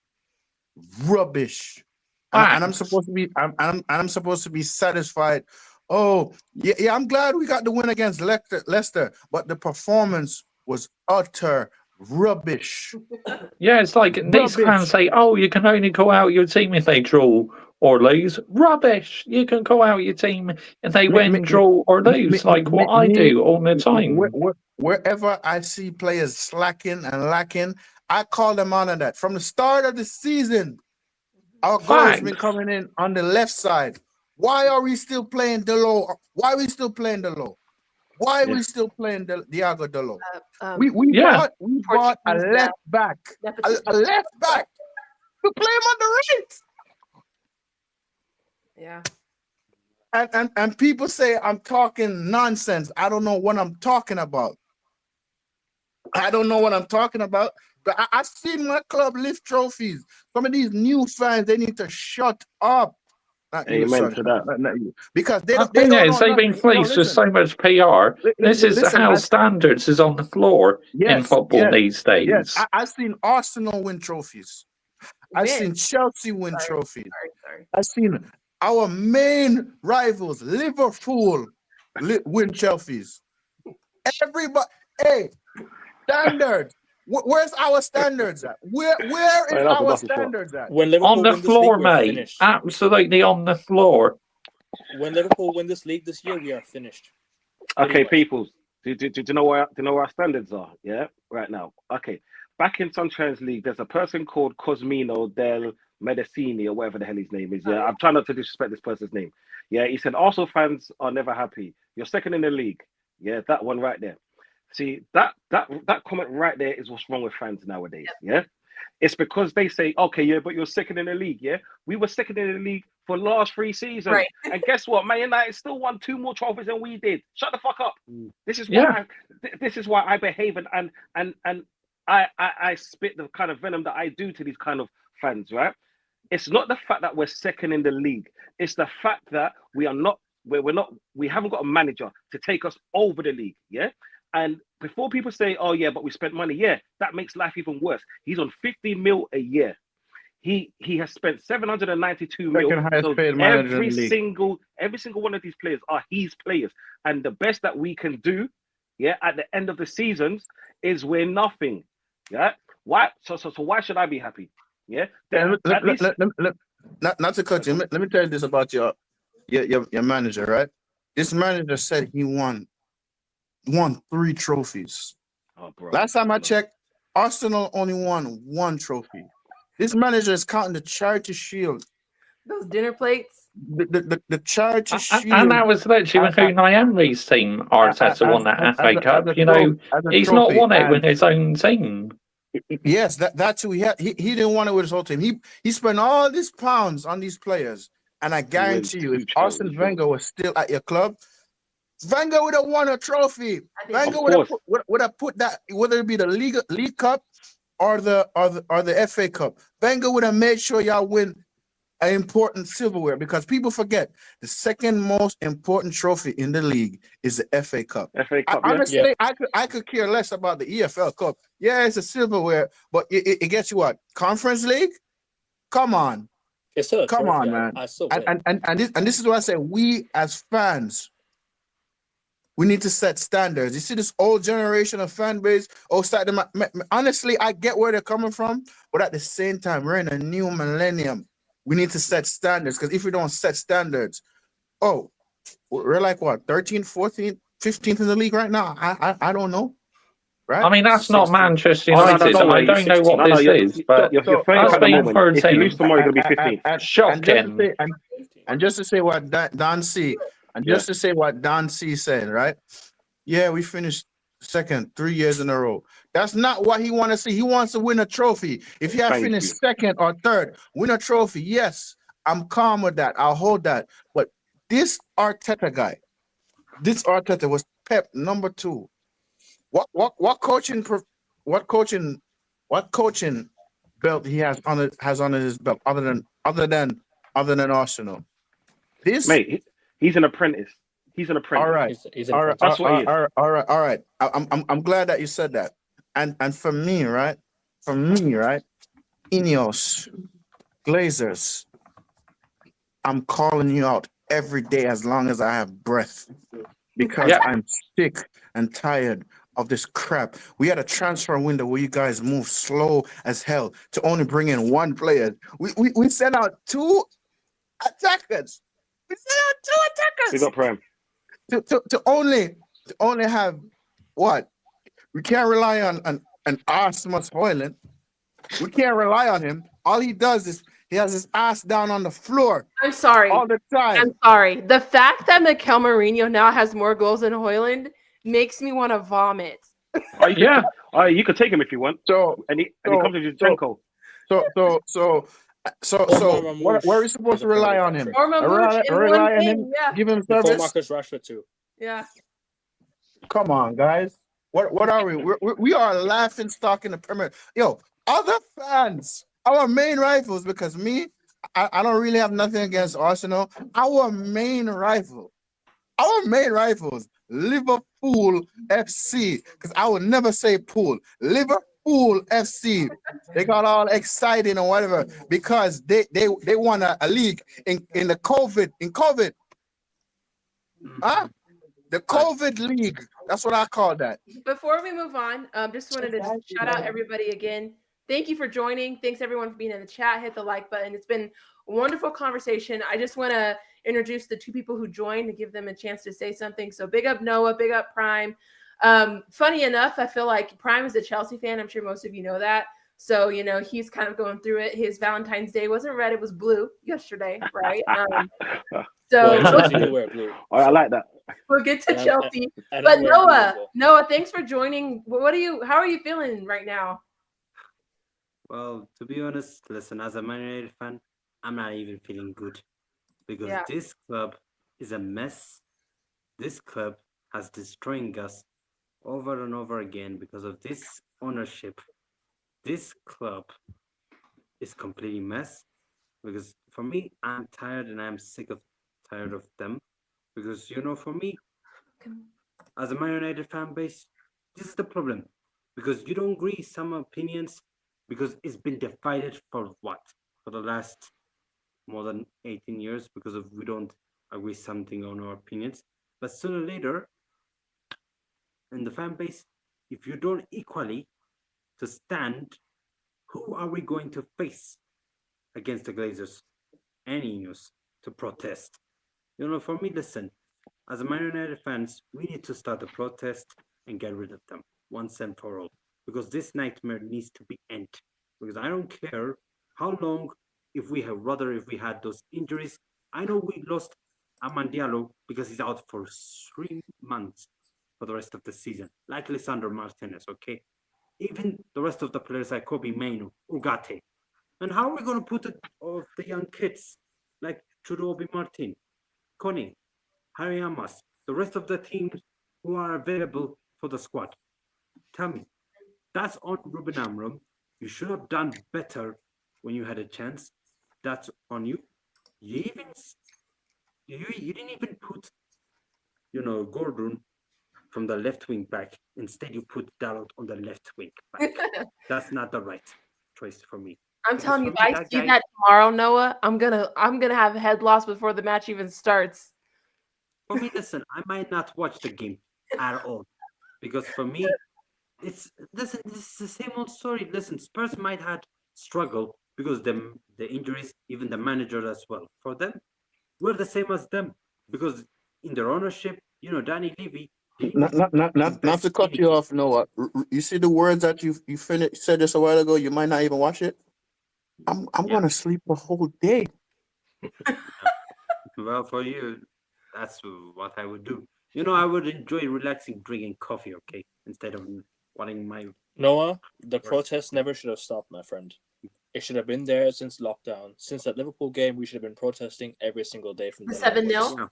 And I'm Facts. supposed to be I'm supposed to be satisfied. Oh, yeah, I'm glad we got the win against Leicester, but the performance was utter rubbish. Yeah, it's like these fans Rubbish. say, "Oh, you can only call out your team if they draw or lose." Rubbish! You can call out your team if they Me, me, win, draw, or me, lose, like me, what I me, do all the where, time. wherever I see players slacking and lacking, I call them out on that. From the start of the season, our goals been Facts. coming in on the left side. Why are we still playing Delo? Why are we still playing Delo? Why are we still playing Diago Delo? We Yeah. bought a Portuguese, left back, a left back to play him on the right. Yeah. And people say I'm talking nonsense. I don't know what I'm talking about. I don't know what I'm talking about. But I've seen my club lift trophies. Some of these new fans, they need to shut up. Not you, Amen son. to that. Not you. Because they The don't, they thing don't is, know they've been nothing. No, fleeced with listen. so much PR. This is Listen, how standards is on the floor in football these days. Yes, I've seen Arsenal win trophies. I've seen Chelsea win trophies. Sorry. I've seen our main rivals, Liverpool, win trophies. Everybody, hey, standards. Where's our standards at? Where is That's a our duffy shot. standards at? When Liverpool On the win this league, floor, we're mate. finished. Absolutely on the floor. When Liverpool win this league this year, we are finished. Okay, Pretty much. people, do you know where our standards are? Yeah, right now. Okay, back in Sunshine's league, there's a person called Cosmino del Medicini or whatever the hell his name is. Yeah, I'm trying not to disrespect this person's name. Yeah, he said Arsenal fans are never happy. You're second in the league. Yeah, that one right there. See, that comment right there is what's wrong with fans nowadays. Yeah. It's because they say, okay, yeah, but you're second in the league, yeah? We were second in the league for the last 3 seasons. Right. And guess what? Man United still won 2 more trophies than we did. Shut the fuck up. This is why I behave and I spit the kind of venom that I do to these kind of fans, right? It's not the fact that we're second in the league. It's the fact that we haven't got a manager to take us over the league, yeah? And before people say, oh yeah, but we spent money, yeah, that makes life even worse. He's on 50 mil a year. He has spent 792 mil. Second highest So paid manager in every the league. single one of these players are his players. And the best that we can do, yeah, at the end of the seasons is win nothing. Yeah. Why? So why should I be happy? Yeah. Not to cut you. Let me tell you this about your manager, right? This manager said he won 3 trophies. Oh, bro. Last time I checked, Arsenal only won 1 trophy. This manager is counting the Charity Shield. Those dinner plates. The Charity Shield. And that was literally when Unai Emery's team, Arteta, won that FA Cup. He's not won it with his own team. Yes, that too. He didn't want it with his whole team. He spent all these pounds on these players, and I guarantee you, if Arsene Wenger was still at your club, Wenger would have won a trophy. Wenger would have put that, whether it be the League Cup or the FA Cup. Wenger would have made sure y'all win an important silverware, because people forget the second most important trophy in the league is the FA Cup. FA Cup, honestly, I could care less about the EFL Cup. Yeah, it's a silverware, but it gets you what? Conference League? Come on. It's still a Come trophy. on, man. I still and this is what I say. We as fans, we need to set standards. You see this old generation of fan base. Honestly, I get where they're coming from, but at the same time, we're in a new millennium. We need to set standards, because if we don't set standards, we're like what, 13th, 14th, 15th in the league right now? I don't know. Right? I mean, that's 16. Not Manchester United. No, I don't know what this is, but you're 30th at the moment. If you lose tomorrow, you're going to be 15th. Shocking. And just to say what Don C. And just to say what Don C said, right? Yeah, we finished second 3 years in a row. That's not what he wants to see. He wants to win a trophy. If he had finished second or third, win a trophy, yes, I'm calm with that. I'll hold that. But this Arteta guy, was Pep number 2. What coaching belt he has on his belt other than Arsenal? Mate, he's an apprentice. He's an apprentice. All right. He's an apprentice. That's what he is. All right. I'm glad that you said that. And for me, right? Ineos, Glazers, I'm calling you out every day as long as I have breath, because I'm sick and tired of this crap. We had a transfer window where you guys move slow as hell to only bring in 1 player. We sent out 2 attackers. We got Prem. To only have what? We can't rely on Arsemus Hoyland. We can't rely on him. All he does is He has his ass down on the floor I'm sorry. all the time. I'm sorry. The fact that Mikel Mourinho now has more goals than Hoyland makes me want to vomit. Oh, Yeah. you could take him if you want, So, and he so, comes with so, Zinchenko. so, what are we supposed is to rely on apparently him? Or Mamouche in one Rely on him, game. Yeah. give him before service. Marcus Rashford too. Yeah. Come on, guys. What are we? We are a laughing stock in the Premier. Yo, other fans, our main rivals, because I don't really have nothing against Arsenal. Our main rivals, Liverpool FC, because I would never say pool. Liverpool FC. They got all excited or whatever because they won a league in the COVID. Huh? The COVID League. That's what I call that. Before we move on, just wanted to just shout out everybody again. Thank you for joining. Thanks everyone for being in the chat. Hit the like button. It's been a wonderful conversation. I just want to introduce the two people who joined to give them a chance to say something. So big up Noah, big up Prime. Funny enough, I feel like Prime is a Chelsea fan. I'm sure most of you know that. So, he's kind of going through it. His Valentine's Day wasn't red, it was blue yesterday, right? So Well, Chelsea do wear blue. I like that. we'll get to And Chelsea. and But I'm wearing blue as Noah, thanks for joining. How are you feeling right now? Well, to be honest, listen, as a Man United fan, I'm not even feeling good because Yeah. this club is a mess. This club has destroying us over and over again because of this ownership. This club is completely mess because for me, I'm tired and I'm tired of them because for me, as a Man United fan base, this is the problem because you don't agree some opinions because it's been divided for what? For the last more than 18 years because of we don't agree something on our opinions. But sooner or later, in the fan base, if you don't equally to stand, who are we going to face against the Glazers and Ineos to protest? For me, listen, as a Man United fans, we need to start a protest and get rid of them once and for all. Because this nightmare needs to be end. Because I don't care how long if we had those injuries. I know we lost Amandialo because he's out for 3 months for the rest of the season. Like Lisandro Martinez, okay? Even the rest of the players like Kobe Mainu, Ugarte. And how are we going to put it of the young kids like Chudobi Martin, Connie, Harry Amos, the rest of the teams who are available for the squad? Tell me, that's on Ruben Amram. You should have done better when you had a chance. That's on you. You didn't even put, Gordon from the left wing back. Instead, you put Dalot on the left wing back. That's not the right choice for me. I'm Because telling you, for me, if I that see guy- that tomorrow, Noah, I'm gonna have a head loss before the match even starts. For me, listen, I might not watch the game at all because for me, this is the same old story. Listen, Spurs might had struggle because the injuries, even the manager as well. For them, we're the same as them because in their ownership, Danny Levy. Not to cut you off, Noah. You see the words that you said just a while ago. You might not even watch it. I'm Yeah. gonna sleep the whole day. Well, for you, that's what I would do. I would enjoy relaxing, drinking coffee, okay, instead of wanting my. Noah, the protest never should have stopped, my friend. It should have been there since lockdown. Since that Liverpool game, we should have been protesting every single day from The then 7-0? onwards. Yeah.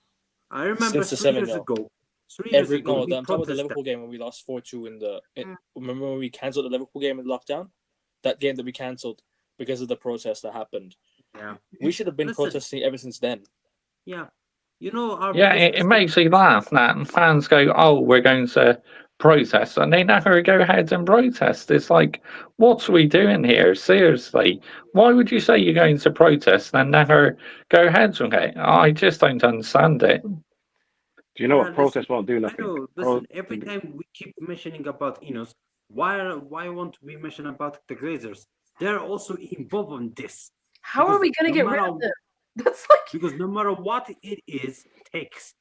I remember Since the 3 years 7-0. ago. 3 years ago, we I'm talking about the protested. Liverpool game when we lost 4-2 remember when we cancelled the Liverpool game in lockdown? That game that we cancelled because of the protest that happened. Yeah. We should have been Listen. protesting ever since then. Yeah. Our Yeah, biggest it mistake- makes you laugh that fans go, "Oh, we're going to protest," and they never go ahead and protest. It's like, what are we doing here? Seriously, why would you say you're going to protest and never go ahead with it? I just don't understand it. Do you know Yeah, what? Protest won't do I nothing. know. Listen, every time we keep mentioning about Ineos, why won't we mention about the Glazers? They're also involved in this. How are we gonna get rid of them? That's like Because no matter what it takes,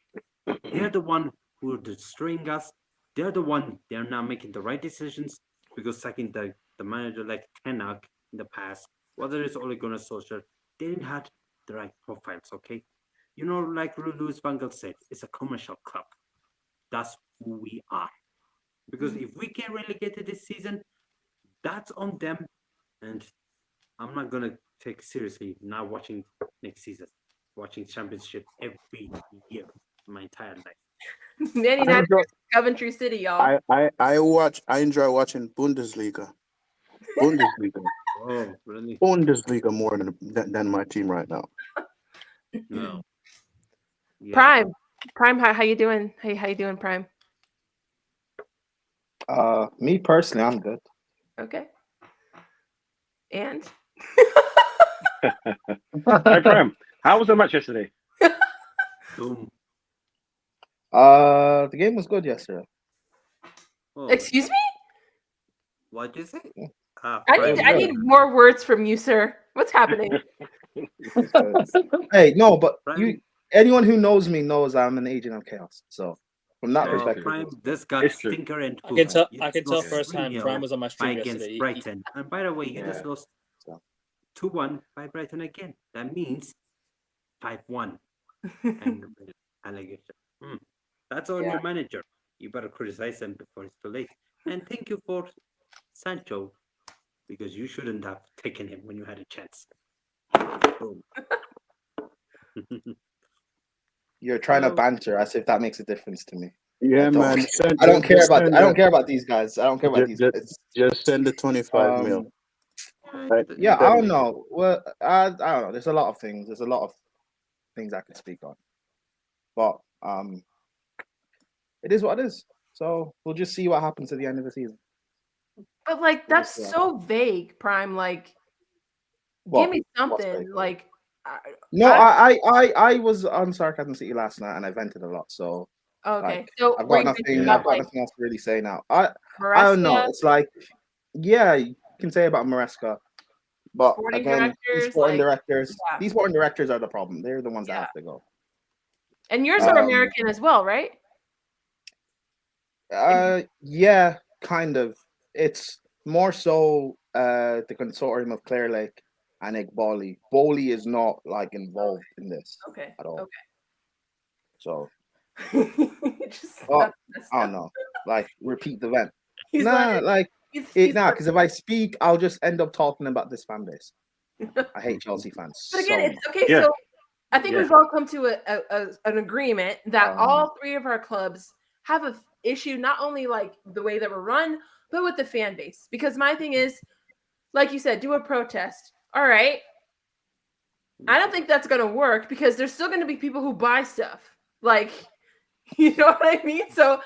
they're the one who are destroying us. They're the one. They're not making the right decisions because second the manager like Ten Hag in the past, whether it's Ole Gunnar Solskjaer, they didn't have the right profiles. Okay, you know, like Louis Van Gaal said, it's a commercial club. That's who we are. Because if we get relegated this season, that's on them, and I'm not gonna take seriously now watching next season, watching championship every year my entire life. Man I United enjoy, versus Coventry City, y'all. I enjoy watching Bundesliga. Bundesliga. Oh, really? Bundesliga more than my team right now. No. Yeah. Prime, how you doing? Hey, how you doing, Prime? Me personally, I'm good. Okay. And Hey, Prem, how was the match yesterday? Boom. The game was good yesterday. Oh, excuse me? what did you say? Yeah. Ah, I Prime, need good. more words from you, sir. What's happening? It's good. Hey, no, but Prime, anyone who knows me knows I'm an agent of chaos. So from that Yeah, it's perspective, true. Prime, it's good. this got It's true. stinker and I poop. can tell. You I just can tell lost firsthand. 3-0 Prime was on my by stream against yesterday. Brighton. And by the way, you just Yeah. lost So 2-1 by Brighton again. That means 5-1 and allegation. That's on Yeah. your manager. You better criticize him before it's too late. And thank you for Sancho, because you shouldn't have taken him when you had a chance. Boom. you're trying to So- banter as if that makes a difference to me. Yeah, I don't, man. I don't care about. I don't care about these guys. I don't care about these guys. Just send the 25 mil. Right. Yeah, I don't know. Well, I don't know. There's a lot of things. There's a lot of things I could speak on, but it is what it is. So we'll just see what happens at the end of the season. But like We'll that's just see so vague, Prime. Like, What? give me What's something. vague? Like, No, I was on Sarcasm City last night and I vented a lot. So okay. like, So I've were got you nothing. thinking I've about got like nothing else to really say now. I don't know. Maresca, It's like, yeah, you can say about Maresca, but sporting again, these directors, sporting like, directors, yeah. these sporting directors are the problem. They're the ones that Yeah. have to go. And yours are Um, American as well, right? Yeah, kind of. It's more so the consortium of Clear Lake and Igbali. Bowley is not like involved in this Okay. at all. Okay. So Just oh, messed I up. don't know. Like repeat the vent. He's Nah, like he's because if I speak, I'll just end up talking about this fan base. I hate Chelsea fans. But again, so it's okay. Yeah. So I think Yeah. we've all come to an agreement that Um, all three of our clubs have a issue, not only like the way that we're run, but with the fan base. Because my thing is, like you said, do a protest. All right. I don't think that's gonna work because there's still gonna be people who buy stuff. Like, you know what I mean? So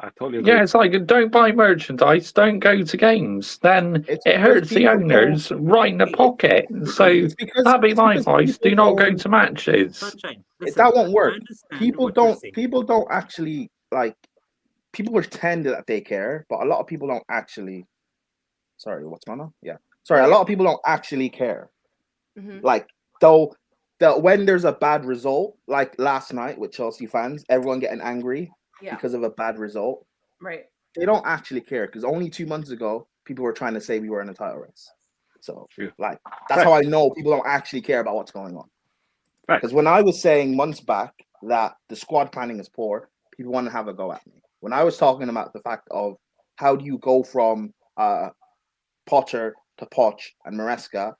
I totally agree. Yeah, it's like don't buy merchandise, don't go to games. Then It's it because hurts the people owners right in the pocket. So it's because that'd be it's my because advice. Do people not go don't. to matches. Sunshine, That listen, won't I work. understand People what you're don't. saying. People don't actually like. People pretend that they care, but a lot of people don't actually. Sorry, what's going on? Yeah, sorry. A lot of people don't actually care. Mhm. Like though, when there's a bad result, like last night with Chelsea fans, everyone getting angry yeah, because of a bad result. right. They don't actually care because only 2 months ago, people were trying to say we were in a title race. So, True. like, that's how I know people don't actually care about what's going on. Right. Because when I was saying months back that the squad planning is poor, people want to have a go at me. When I was talking about the fact of how do you go from Potter to Poch and Maresca,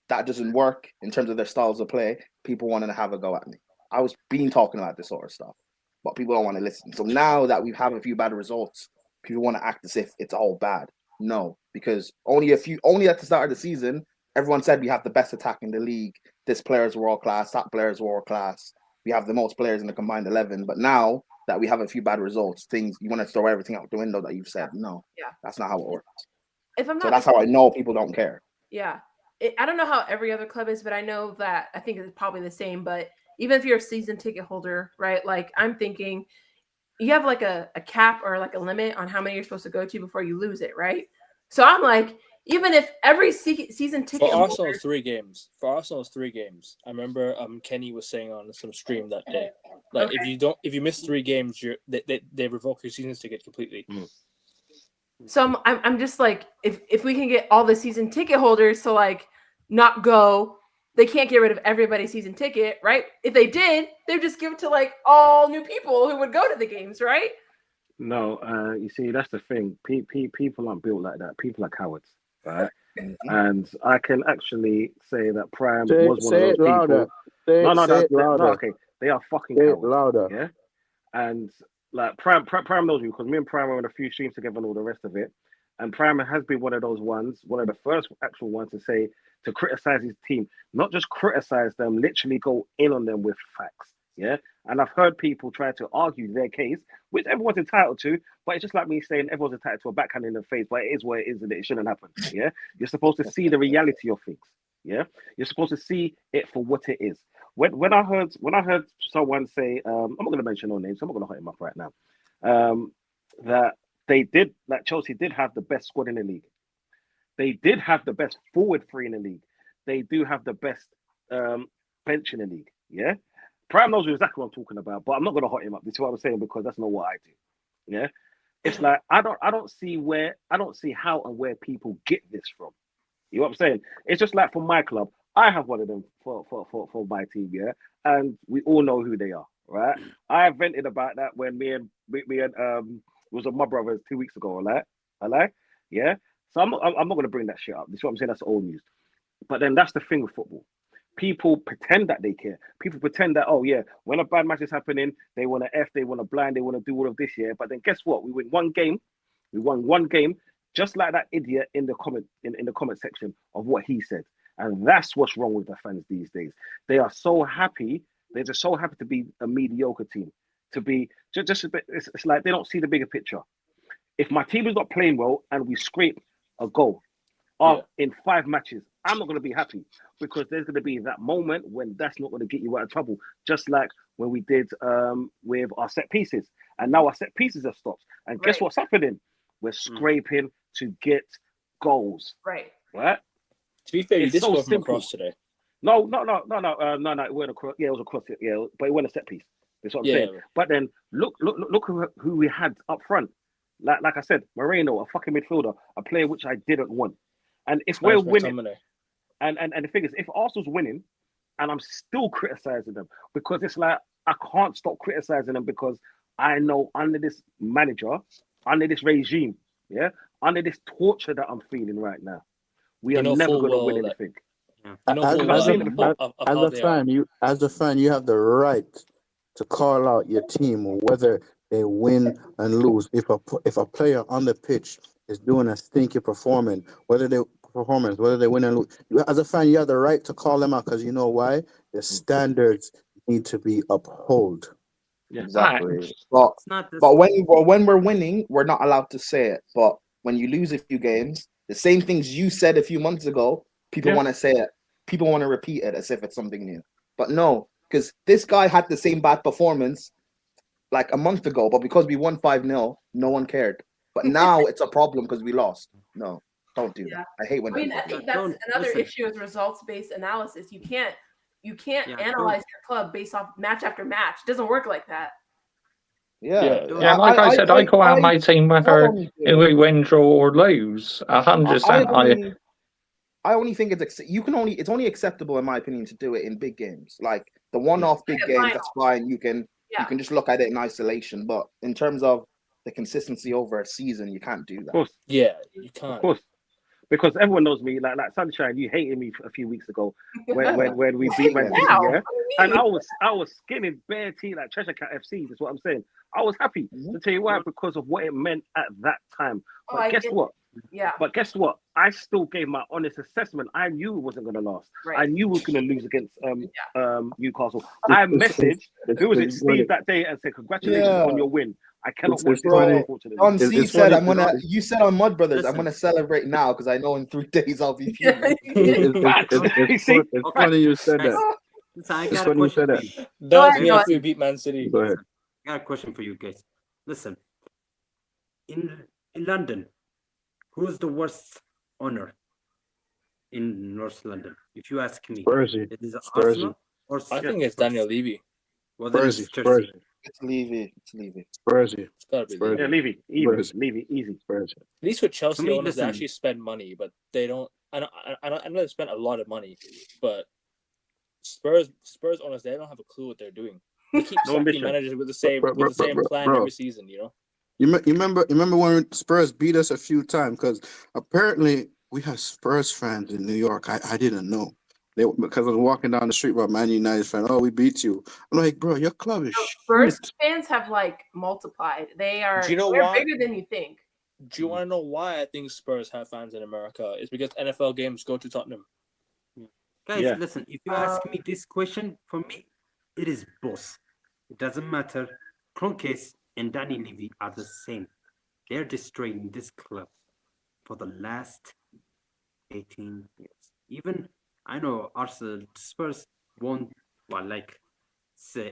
that doesn't work in terms of their styles of play, people wanted to have a go at me. I was talking about this sort of stuff, but people don't want to listen. So now that we've had a few bad results, people want to act as if it's all bad. No, because only at the start of the season, everyone said we have the best attack in the league. This player is world class, that player is world class. We have the most players in the combined 11. But now that we have a few bad results, you want to throw everything out the window that you've said. No, Yeah. that's not how it works. If I'm So not that's how I know people don't care. Yeah. I don't know how every other club is, but I know that I think it's probably the same. But even if you're a season ticket holder, right? Like I'm thinking you have like a cap or like a limit on how many you're supposed to go to before you lose it, right? So I'm like, even if every season ticket For holder, Arsenal, it's 3 games. For Arsenal, it's 3 games. I remember Kenny was saying on some stream that day, like Okay. if you miss 3 games, they revoke your season ticket completely. so I'm just like, if we can get all the season ticket holders to like not go they can't get rid of everybody's season ticket, right? If they did, they'd just give it to like all new people who would go to the games, right? No, you see, that's the thing. People aren't built like that. People are cowards, right? Mhm. And I can actually say that Prime Say, was one of say those it louder. people. Say, No, no, say it no, louder. okay. They are fucking Say it cowards. louder. Yeah. And like Prime knows me because me and Prime are on a few streams together and all the rest of it. And Prime has been one of those ones, one of the first actual ones to criticize his team, not just criticize them, literally go in on them with facts. Yeah. And I've heard people try to argue their case, which everyone's entitled to, but it's just like me saying everyone's entitled to a backhand in the face, but it is what it is and it shouldn't happen. Yeah. You're supposed to see the reality of things. Yeah. You're supposed to see it for what it is. When I heard someone say, I'm not going to mention no names, so I'm not going to hit him up right now, that they did, like Chelsea did have the best squad in the league. They did have the best forward three in the league. They do have the best bench in the league. Yeah, Prime knows exactly what I'm talking about, but I'm not going to hot him up. This is what I'm saying because that's not what I do. Yeah, it's like I don't see how and where people get this from. You know what I'm saying? It's just like for my club, I have one of them for my team, yeah, and we all know who they are, right? I vented about that when me and was on my brothers 2 weeks ago, yeah. So I'm not gonna bring that shit up. This is what I'm saying. That's old news. But then that's the thing with football. People pretend that they care. People pretend that, oh yeah, when a bad match is happening, they want to F, they want to blind, they want to do all of this, yeah. But then guess what? We win one game. We won one game, just like that idiot in the comment section of what he said. And that's what's wrong with the fans these days. They are so happy. They're just so happy to be a mediocre team. To be just a bit. It's like they don't see the bigger picture. If my team is not playing well and we scrape a goal in 5 matches, I'm not going to be happy because there's going to be that moment when that's not going to get you out of trouble. Just like when we did with our set pieces, and now our set pieces have stopped. And guess what's happening? We're scraping to get goals. Right. To be fair, you It's did so score from simple. across today. No. It went across. Yeah, it was across. Yeah, but it went a set piece. That's what I'm saying. Yeah. But then look who we had up front. Like I said, Moreno, a fucking midfielder, a player which I didn't want. And if we're winning, and the thing is, if Arsenal's winning, and I'm still criticizing them because it's like I can't stop criticizing them because I know under this manager, under this regime, yeah, under this torture that I'm feeling right now, we are never going to win anything. As a fan, you have the right to call out your team, whether they win and lose. If a player on the pitch is doing a stinky performance, whether they win and lose, as a fan, you have the right to call them out because you know why? The standards need to be upheld. Yeah. Exactly. But when we're winning, we're not allowed to say it. But when you lose a few games, the same things you said a few months ago, people want to say it. People want to repeat it as if it's something new. But no, because this guy had the same bad performance like a month ago, but because we won 5-0, no one cared. But now it's a problem because we lost. No, don't do that. I hate when I think that's another issue with results-based analysis. You can't analyze your club based off match after match. It doesn't work like that. Yeah, like I said, I call out my team whether we win, draw, or lose. 100%. I only think it's only acceptable in my opinion to do it in big games, like the one-off big games. That's fine. You can just look at it in isolation, but in terms of the consistency over a season, you can't do that. Of course, yeah, you can't. Of course, because everyone knows me. Like Sunshine, you hated me a few weeks ago when we beat Man City, yeah. And I was skinning bare tea like Treasure Cat FC. That's what I'm saying. I was happy to tell you why, because of what it meant at that time. But guess what? Yeah. But guess what? I still gave my honest assessment. I knew it wasn't going to last. Right. I knew we was going to lose against Newcastle. I messaged who was it, Steve, that day and said, "Congratulations on your win. I cannot watch this." Unfortunately, Don C said, "I'm gonna." You said on Mud Brothers, "I'm gonna celebrate now because I know in 3 days I'll be." It's funny you said that. I got a question for you. That was me if we beat Man City. Go ahead. I got a question for you guys. Listen, in London, who's the worst owner in North London? If you ask me, Spursy. It is Arsenal or I think it's Daniel Levy. Spursy. It's Levy. Spursy. It's gotta be Yeah, Levy. Levy, easy. Spursy. At least with Chelsea me, owners, they listen. actually spend money, but they don't. I know they spent a lot of money, but Spurs honestly, they don't have a clue what they're doing. They keep No sacking ambition. managers with the same plan Bro. every season. You know. You remember when Spurs beat us a few times? Because apparently we have Spurs fans in New York. I didn't know. Because I was walking down the street with a Man United fan. Oh, we beat you. I'm like, bro, your club is Spurs shit. fans have like multiplied. They're why? bigger than you think. Do you want to know why I think Spurs have fans in America? It's because NFL games go to Tottenham. Guys, Yeah. listen, if you ask me this question, for me, it is both. It doesn't matter. Kroenke and Danny Levy are the same. They're destroying this club for the last 18 years. Even, I know Arsenal, Spurs won, well, like, say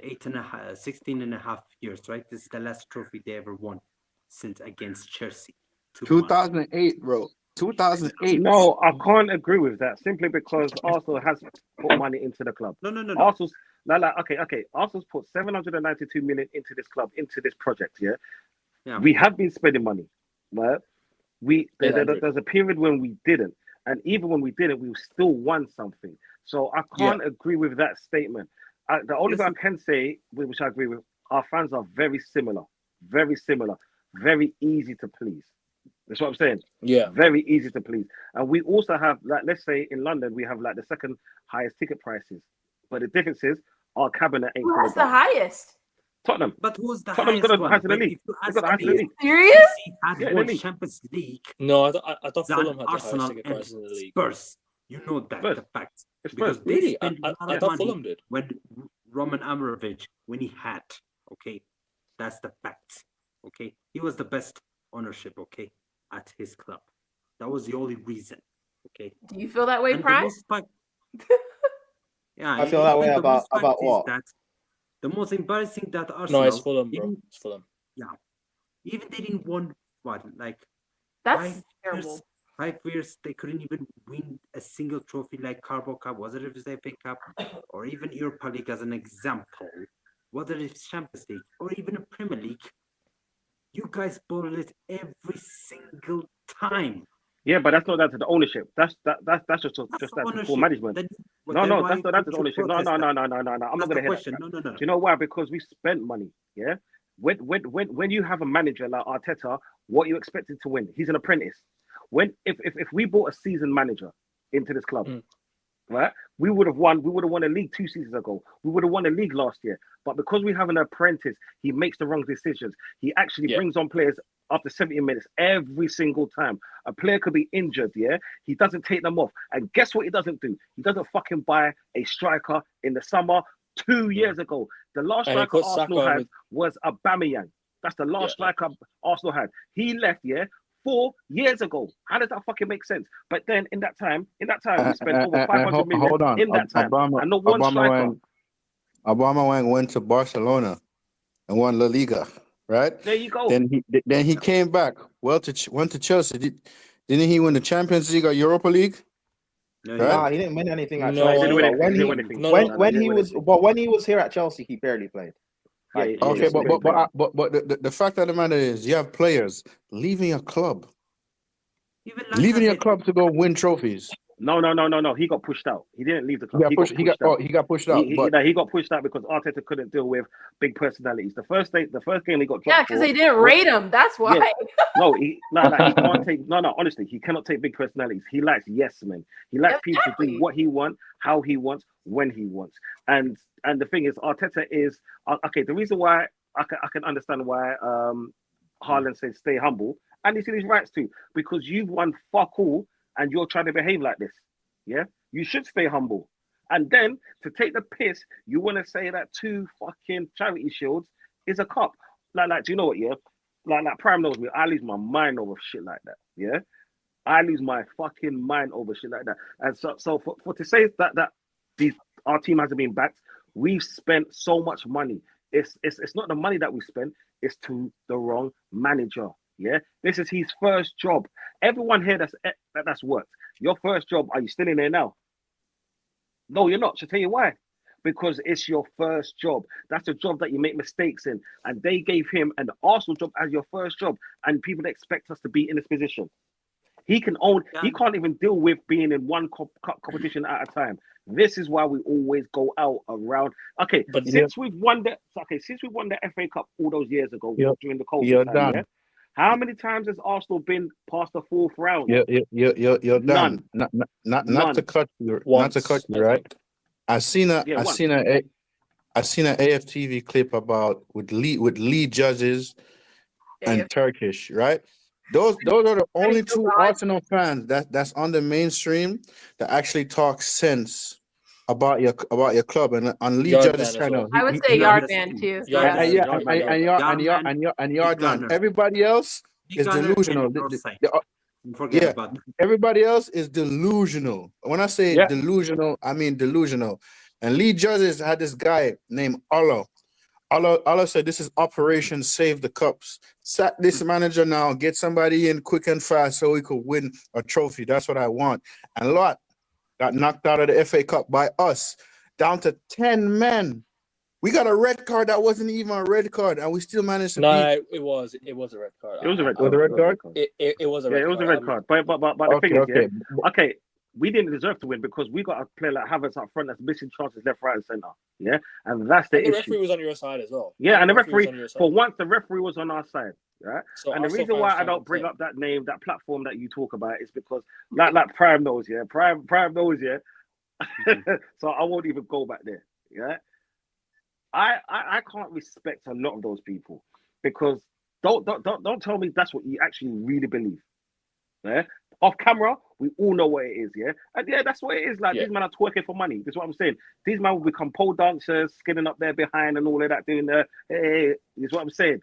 16 and a half years, right? This is the last trophy they ever won since against Chelsea. 2008, bro. 2008. No, I can't agree with that simply because Arsenal has put money into the club. No. Arsenal's okay. Arsenal's put 792 million into this club, into this project. Yeah. We have been spending money, right? Yeah, There's a period when we didn't, and even when we didn't, we still won something. So I can't agree with that statement. The only thing I can say, which I agree with, our fans are very similar, very easy to please. That's what I'm saying. Yeah. Very easy to please. And we also have, like, let's say in London, we have like the second highest ticket prices. But the difference is our cabinet ain't Who has the highest? Tottenham. But who's the Tottenham's highest got the one? highest in the But league. if you They've ask got the highest in me, the league. Serious? Chelsea had Yeah, in the won league. Champions League No, I thought than Fulham had the Arsenal highest ticket and prices in the league. Spurs. You know that, Spurs. the fact. It's Because Spurs. they Really? spent a I lot of thought money Fulham did. when Roman Abramovich, when he had, okay? That's the fact, okay? He was the best ownership, okay, at his club. That was the only reason, okay? Do you feel that way, And the Prime? most fact, yeah, I feel that way the most about fact is what? that the most embarrassing that No, Arsenal it's Fulham, bro. didn't, It's Fulham. even they didn't won what, like That's 5 terrible. years, 5 years they couldn't even win a single trophy like Carabao Cup, whether it's FA Cup or even Europa League as an example, whether it's Champions League or even a Premier League. You guys bottle it every single time. Yeah, but that's not down to the ownership. That's just That's just the that's the ownership. poor management. Then, No, why that's not down to would the you ownership. No. protest that? I'm not That's gonna the hear that. question. No. Do you know why? Because we spent money. Yeah. When you have a manager like Arteta, what you expected to win? He's an apprentice. If we bought a seasoned manager into this club, right? We would have won. We would have won a league 2 seasons ago. We would have won a league last year. But because we have an apprentice, he makes the wrong decisions. He actually brings on players after 70 minutes every single time. A player could be injured, yeah? He doesn't take them off. And guess what he doesn't do? He doesn't fucking buy a striker in the summer 2 years ago. The last And he striker put Arsenal Saka had with- was Aubameyang. That's the last striker Arsenal had. He left, 4 years ago. How does that fucking make sense? But then in that time, we spent over 500 million Hold on. in that time. And not one striker. Obama went to Barcelona and won La Liga, right? There you go. Then he came back. Went to Chelsea. Didn't he win the Champions League or Europa League? No, Right? Nah, he didn't win anything at No, Chelsea. he didn't win But anything. when He he didn't win anything. No, when he he didn't was win anything. but when he was here at Chelsea, he barely played. Like, Yeah, Okay, just but barely played. the fact of the matter is, you have players leaving your club, even leaving your Lacazette, club to go win trophies. No. He got pushed out. He didn't leave the club. He got pushed. He got pushed out. But He got pushed out because Arteta couldn't deal with big personalities. The first game he got dropped. Yeah, because they didn't rate him. That's why. Yeah. No, he can't take. No, honestly, he cannot take big personalities. He likes yes men. He likes people to do what he wants, how he wants, when he wants. And the thing is, Arteta is okay. The reason why I can understand why Haaland says stay humble, and he's in his rights too, because you've won fuck all and you're trying to behave like this. Yeah, you should stay humble. And then to take the piss, you want to say that 2 fucking charity shields is a cup. Like, do you know what? Yeah, like Prime knows me. I lose my mind over shit like that. Yeah, I lose my fucking mind over shit like that. And so for to say that our team hasn't been backed, we've spent so much money. It's not the money that we spent. It's to the wrong manager. Yeah, this is his first job. Everyone here that's worked. Your first job, are you still in there now? No, you're not. I'll tell you why. Because it's your first job. That's a job that you make mistakes in. And they gave him an Arsenal job as your first job. And people expect us to be in this position. He can't even deal with being in one competition at a time. This is why we always go out around. Okay, But since we've won the FA Cup all those years ago during the You're COVID time, done. yeah. How many times has Arsenal been past the fourth round? You're None. done. Not None. to cut you. once, Not to cut you, I right? think. I seen a once. AFTV clip about with lead judges and Turkish, right? Those are the only so two God. Arsenal fans that's on the mainstream that actually talk sense about your club, and on Lee Yard Judge's man as well. channel. I would say Yard Yardman man. too. Yard Yeah. man. Yardman, Yardman. Gunner. Everybody else Big is Gunner delusional. and offside. Forget Yeah, about that. everybody else is delusional. When I say delusional, I mean delusional. And Lee Judges had this guy named Allah. Allah said, "This is Operation Save the Cups. Sack this manager now. Get somebody in quick and fast so we could win a trophy. That's what I want." And Lot got knocked out of the FA Cup by us, down to 10 men. We got a red card that wasn't even a red card, and we still managed to beat. No, it was a red card. It was a red Was card. it a red card? It was a red card. It was a red card. But the thing is, Okay. okay, we didn't deserve to win because we got a player like Havertz up front that's missing chances left, right, and centre. Yeah, and that's the And the issue. referee was on your side as well. Yeah, and the referee, was on your side. for once, the referee was on our side. Right? So and the Arsenal reason why fans I don't bring complain. up that name, that platform that you talk about, is because like Prime knows, yeah, Prime knows, yeah. So I won't even go back there. Yeah, I can't respect a lot of those people because don't tell me that's what you actually really believe. Yeah, off camera, we all know what it is. Yeah, and yeah, that's what it is. Like these men are twerking for money. That's what I'm saying. These men will become pole dancers, skinning up there behind and all of that, doing the hey. That's what I'm saying.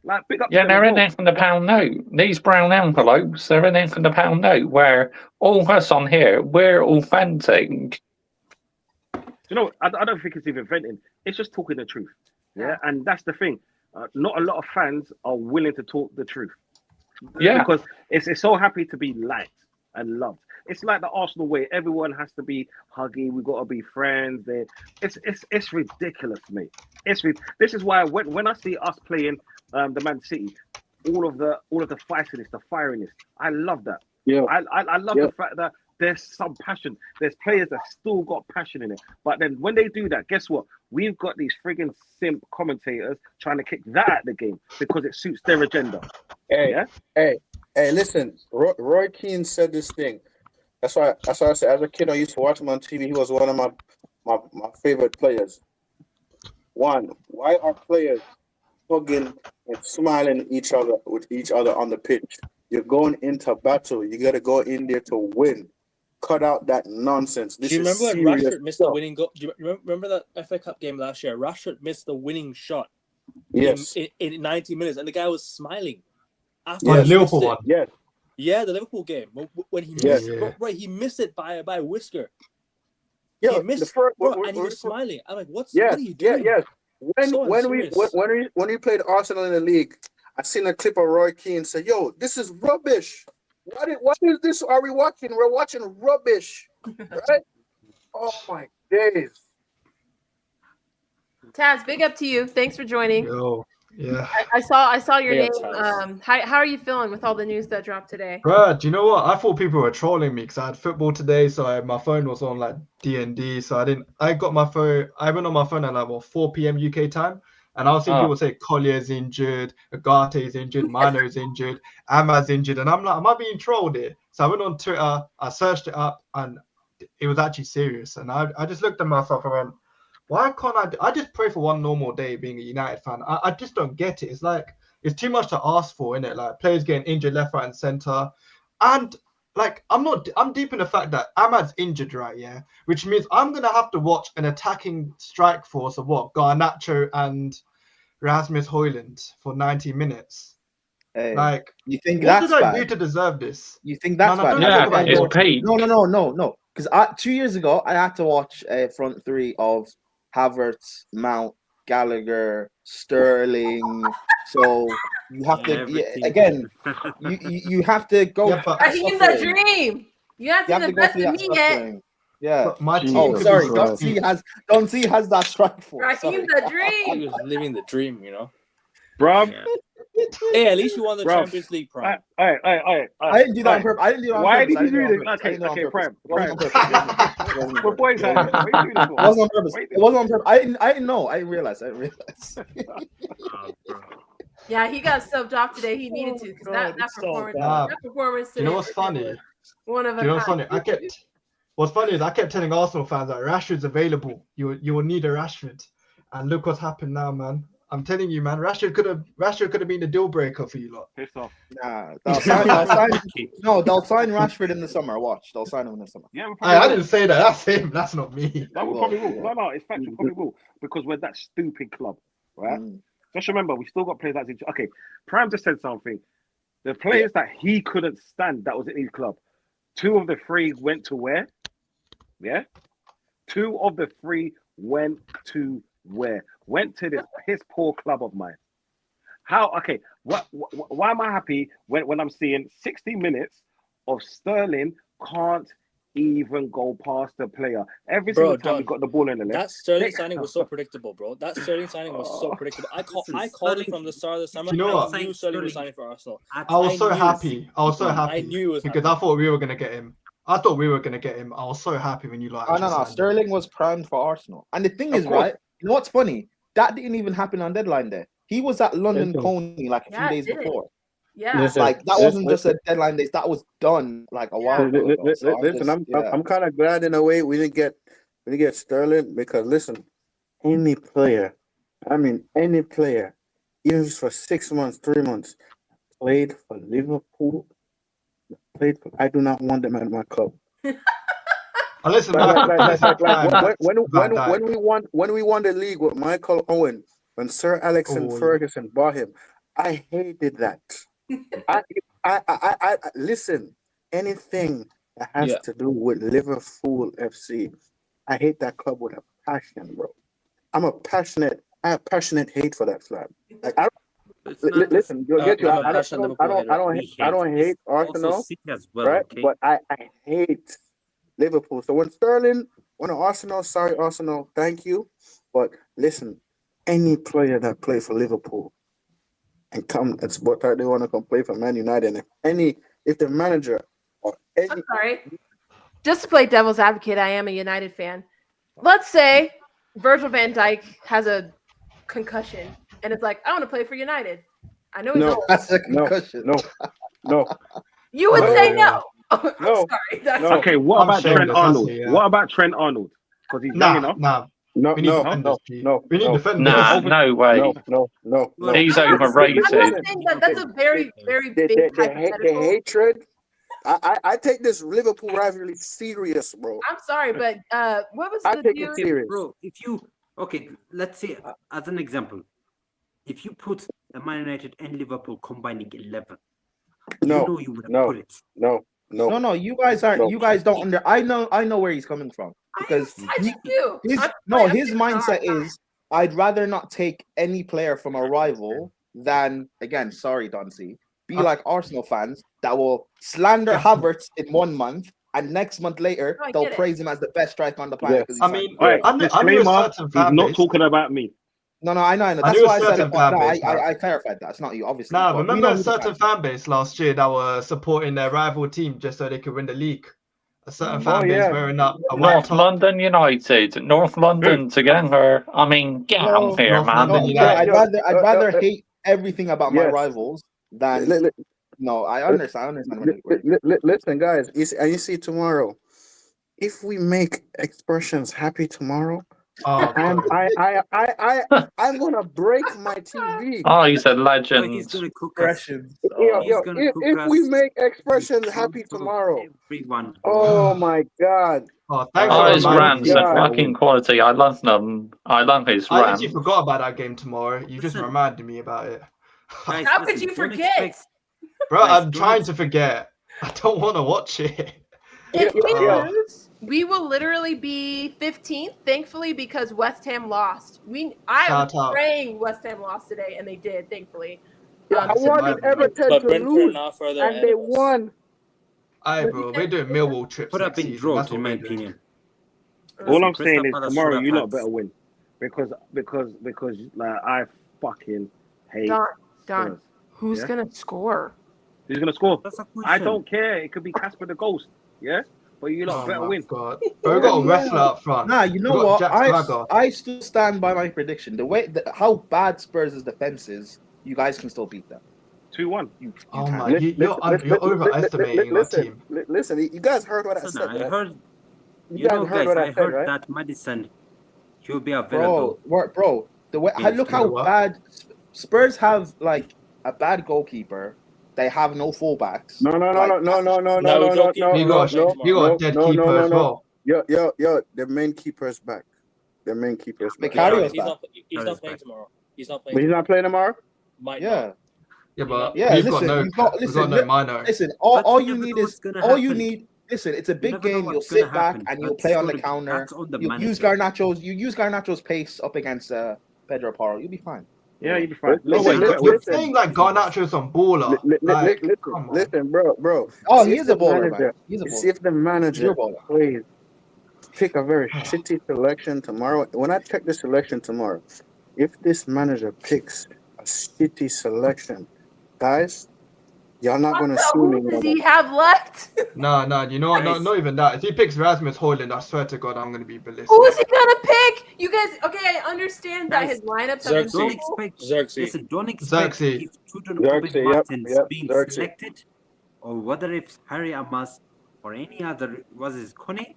Like big up. Yeah, they're in there for the pound note. These brown envelopes, they're in there for the pound note. Where all of us on here, we're authentic. You know, I don't think it's even venting. It's just talking the truth. Yeah, and that's the thing. Not a lot of fans are willing to talk the truth. Yeah, because it's so happy to be liked and loved. It's like the Arsenal way. Everyone has to be huggy. We got to be friends. It's ridiculous, mate. This is why when I see us playing the Man City, all of the feistiness, the firiness, I love that. Yeah, I love the fact that there's some passion. There's players that still got passion in it. But then when they do that, guess what? We've got these friggin' simp commentators trying to kick that at the game because it suits their agenda. Hey, listen, Roy Keane said this thing. That's why I said, as a kid, I used to watch him on TV. He was one of my favorite players. One, why are players hugging and smiling with each other on the pitch? You're going into battle. You got to go in there to win. Cut out that nonsense. Do you remember when Rashford missed the winning goal? Do you remember that FA Cup game last year? Rashford missed the winning shot. Yes. In 90 minutes, and the guy was smiling. After the Liverpool one. Yes. Yeah, the Liverpool game when he missed it. Right, he missed it by a whisker. Yeah, he missed and he was smiling. I'm like, what are you doing? Yes. When we played Arsenal in the league, I seen a clip of Roy Keane say, "Yo, this is rubbish. What is this? Are we watching? We're watching rubbish, right?" Oh my days. Taz, big up to you. Thanks for joining. Yo, yeah. I saw your Big name. up, Taz. How are you feeling with all the news that dropped today? Bruh, do you know what? I thought people were trolling me because I had football today, so my phone was on like D&D, so I got my phone. I went on my phone at like 4 p.m. UK time, and I was seeing people say Collier's injured, Agate's injured, Mano's injured, Ahmad's injured, and I'm like, am I being trolled here? So I went on Twitter, I searched it up, and it was actually serious. And I just looked at myself and went, why can't I just pray for one normal day being a United fan? I just don't get it. It's like, it's too much to ask for, innit? Like, players getting injured left, right, and centre. And, like, I'm deep in the fact that Ahmad's injured, right, yeah? Which means I'm going to have to watch an attacking strike force of Garnacho and Rasmus Højlund for 90 minutes. Hey, like, you think what that's did I bad? do to deserve this? You think that's bad? Yeah, it's peak. No. Because 2 years ago, I had to watch a front three of Havertz, Mount, Gallagher, Sterling. So you have to you have to go. Raheem the Dream. You have to invest in me yet. Yeah. My team sorry. Don't see has that strike force. Raheem the Dream. He was living the dream, you know. Bruv, Hey, at least you won the Bro, Champions League, Prime. I I didn't do that on purpose. I didn't do that on Why purpose. did I you didn't do do this? it on purpose. I Okay, didn't do it on okay, purpose. Prime. It wasn't on purpose. It wasn't on My purpose. boys, man. What are you doing this for? It wasn't on purpose. Why you It doing wasn't on purpose. I didn't know. I didn't realize. Oh, bro. Yeah, he got subbed off today. He needed to because that it's so performance, bad. that performance Do you today. know what's funny? One of Do a you know what's kind. funny? What's funny is I kept telling Arsenal fans that Rashford's available. You will need a Rashford, and look what's happened now, man. I'm telling you, man. Rashford could have been a deal breaker for you lot. Piss off. Nah, they'll sign Rashford in the summer. Watch, they'll sign him in the summer. Yeah, we I probably didn't say that. That's him. That's not me. No, we probably will. No, it's factual. Probably will because we're that stupid club, right? Just remember, we still got players like okay. Prime just said something. The players that he couldn't stand that was in his club. 2 of the 3 went to where? Yeah, 2 of the 3 went to where? Went to this piss poor club of mine. How? Okay, why am I happy when I'm seeing 60 minutes of Sterling can't even go past the player every single time we got the ball in the left? That Sterling signing was so predictable, bro. That Sterling signing was so predictable. I called it from the start of the summer. You know what? I knew Sterling was signing for Arsenal. I was so happy. I knew it was because I thought we were gonna get him. I was so happy when you like. No. Sterling was primed for Arsenal, and the thing is, right? You know what's funny? That didn't even happen on deadline day. He was at London Coney like a few days before. Yeah, like that wasn't just a deadline day. That was done like a while ago. Listen, I'm kind of glad in a way we didn't get Sterling because listen, any player, even if it's for 6 months, 3 months, played for Liverpool, I do not want them at my club. Listen, when we won the league with Michael Owen, when Sir Alex Ferguson bought him, I hated that. I listen. Anything that has to do with Liverpool FC, I hate that club with a passion, bro. I have passionate hate for that club. Like I don't listen. You'll get you. I don't hate Arsenal, right? Okay? But I hate Liverpool. So when Sterling went to Arsenal, sorry Arsenal, thank you. But listen, any player that plays for Liverpool and it's what they want to come play for Man United, and if the manager or any, I'm sorry. Just to play devil's advocate, I am a United fan. Let's say Virgil van Dijk has a concussion, and it's like, I want to play for United. I know he's old. That's a concussion. No. You would say no. No. I'm sorry. Okay, what about Trent Arnold? What about Trent Arnold? Because he's young enough. No. We need defenders. No way. No. He's overrated. I'm not saying that's a very, very big hypothetical. The hatred. I take this Liverpool rivalry serious, bro. I'm sorry, but what was I the take deal? it serious, bro. Let's say as an example, if you put a Man United and Liverpool combining 11, you would have put it. No. You guys aren't. You guys don't I know where he's coming from because his mindset is I'd rather not take any player from a rival than sorry, Doncy, be like Arsenal fans that will slander Havertz in 1 month and next month later they'll praise him as the best striker on the planet. Yes. I mean, disclaimer, he's not talking about me. No, I know. That's why I said it. I clarified that. It's not you, obviously. No, remember a certain fan base last year that were supporting their rival team just so they could win the league. A certain fan base wearing up a North London United, North London together. I mean, get out here, man. I'd rather hate everything about my rivals than. No, I understand. Listen, guys. You see tomorrow, if we make expressions happy tomorrow. I'm gonna break my TV. Oh, he's a legend. He's gonna cook us. If we make expressions happy tomorrow, everyone. Oh my God! His rants are fucking quality. I love them. I love his I rants. actually forgot about that game tomorrow. You just reminded me about it. Guys, how could you forget? Bro, I'm trying to forget. I don't want to watch it. If we lose, we will literally be 15th, thankfully, because West Ham lost. I was praying West Ham lost today, and they did, thankfully. I wanted Everton to lose, and they won. Aye, bro, we're doing Millwall trips. Put up in draw, in my opinion. All I'm saying is tomorrow you lot better win, because like I fucking hate. Don. Who's Yeah. gonna score? Who's gonna score? That's a I question. don't care. It could be Casper the Ghost. Yeah, but you lot Oh better my win. god. Bro, we got a wrestler up front. Nah, you know We got what? Jack Swagger. I still stand by my prediction. How bad Spurs' defense is, you guys can still beat them. 2-1. You Oh can. my, you're overestimating our team. Listen, you guys heard what I Listen, said, I right? heard, You guys heard guys, what I I said, heard right? that Madison, he'll be available. Bro, the way Yes, look you know how what? bad Spurs have like a bad goalkeeper. They have no fullbacks. No, You got a dead keeper as well. Yo, their main keeper's back. Their main keeper's back. Vicario's He's back. not. He's not playing tomorrow. He's not But playing. he's not playing tomorrow? Might Yeah. not. Yeah, but Yeah, we've listen, got no, you've got- we've got no Mino. Listen, But all you you never need know is what's gonna all you happen. need. Listen, it's a You big never know game. You'll what's gonna sit back happen. and you'll That's play on the gonna- counter. that's on the You use manager. Garnacho's. You use Garnacho's pace up against Pedro Porro. You'll be fine. Yeah, you'll be fine. No, Listen, wait, you're listen. saying like Garnacho's on baller. Like, come on. Listen, bro. Oh, See he if is a the baller, manager- man. He's a See baller. if the manager You're a baller. plays, pick a very shitty selection tomorrow. When I check the selection tomorrow, if this manager picks a shitty selection, guys, y'all not gonna see me. Who does he have left? No, you know what? Guys. Not even that. If he picks Rasmus Højlund, I swear to God, I'm gonna be ballistic. Who is he gonna pick? You guys, okay, I understand that Guys, his lineups have been Xerxes. Don't terrible. expect. Xerxes. Listen, don't expect Xerxes. if Tottenham Martins yep, being Xerxes. selected, or whether it's Harry Amas or any other. Was it Kone?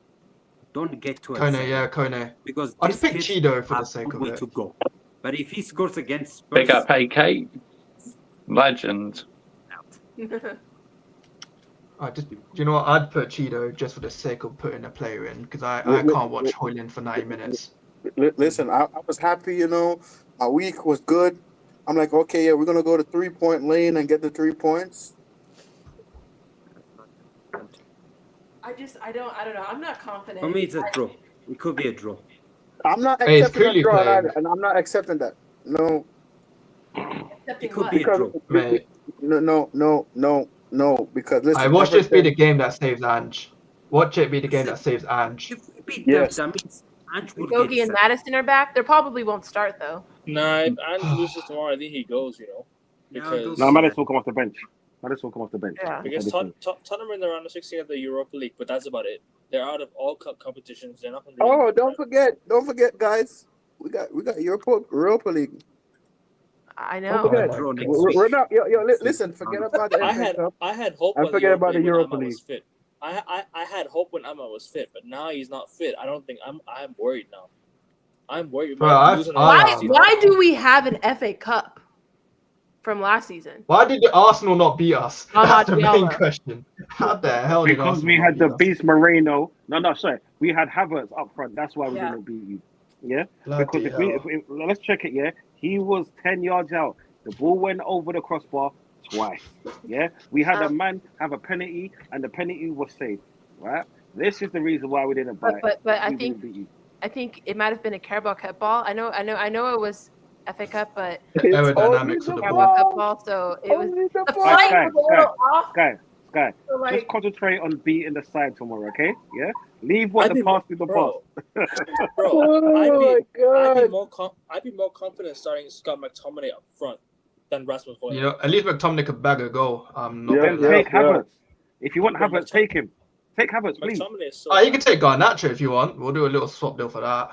Don't get too Kone, excited. yeah, Kone. Because I'll this just pick kid Cheeto for the has sake one of way it. to go. But if he scores against Spurs, Big up AK. Legend. You know what? I'd put Cheeto just for the sake of putting a player in because I can't watch Højlund for 90 minutes. Listen, I was happy, you know. Our week was good. I'm like, okay, yeah, we're gonna go to 3-point lane and get the 3 points. I don't know. I'm not confident. for me, it's a draw. It could be a draw. I'm not Hey, is accepting that Cooley draw playing? either, and I'm not accepting that. No, It could be a draw. Mate, no, because listen. I watch this be Everton- the game that saves Ange. Watch it be the game that saves Ange. If we beat Yes. them, that means Ange will Gogi get and Madison are back. They probably won't start though. Nah, if Ange loses tomorrow, I think he goes. You know, because No, Madison will come off the bench. Madison will come off the bench. Yeah. because Tottenham are in the round of 16 of the Europa League, but that's about it. They're out of all cup competitions. They're not going to. Oh, don't forget, guys. We got Europa League. I Don't know. forget. draw next We're week. not. Listen, forget about the I FA had Cup. hope. And when forget about the when Europa Amma League. was fit. I had hope when Amma was fit, but now he's not fit. I don't think I'm worried now. I'm worried. Bro, about I- losing I- the Why? season. Why do we have an FA Cup from last season? Why did the Arsenal not beat us? Oh, That's the main Diallo. question. How the hell did Because Arsenal we not had the beat us? beast Moreno. No, sorry. We had Havertz up front. That's why we Yeah. didn't beat you. Yeah? Bloody Because hell. if let's check it, yeah? He was 10 yards out. The ball went over the crossbar twice. Yeah? We had a man have a penalty, and the penalty was saved. Right? This is the reason why we didn't buy But I we think didn't beat you. it might have been a Carabao Cup ball. I know it was FA Cup, but It's Aerodynamics only of the the Carabao Cup ball. ball. So it was Only the the ball. flight Sky, was a little off. Sky, So just like, concentrate on beating the side tomorrow, okay? Yeah? Leave what I'd the be- past in the past. Bro, Oh my I'd be more confident starting Scott McTominay up front than Rasmus Højlund. You know, at least McTominay could bag a goal. I'm not Yeah, Then gonna lie. take Havertz. If you want But Havertz, take him. Take Havertz, please. McTominay is so. Oh, you can take Garnacho if you want. We'll do a little swap deal for that.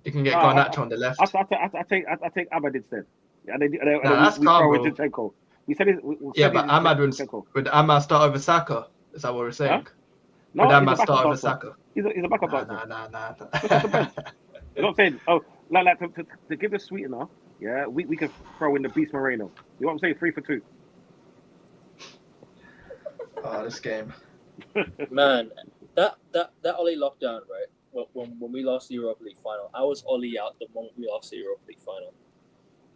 You can get Garnacho on the left. I take Ahmad instead. And then that's we calm, throw in bro. Zinchenko. We said it. Yeah, but Ahmad would Ahmad start over Saka? Is that what we're saying? No, Would he's a Ahmad start backup over dancer. Saka? He's a backup Nah, dancer. nah. You know what I'm saying? Oh, like to give a sweetener, yeah, we can throw in the Beast Moreno. You know what I'm saying? 3 for 2. Oh, this game. Man, that Oli lockdown, right? When we lost the Europa League final, I was Oli out the moment we lost the Europa League final.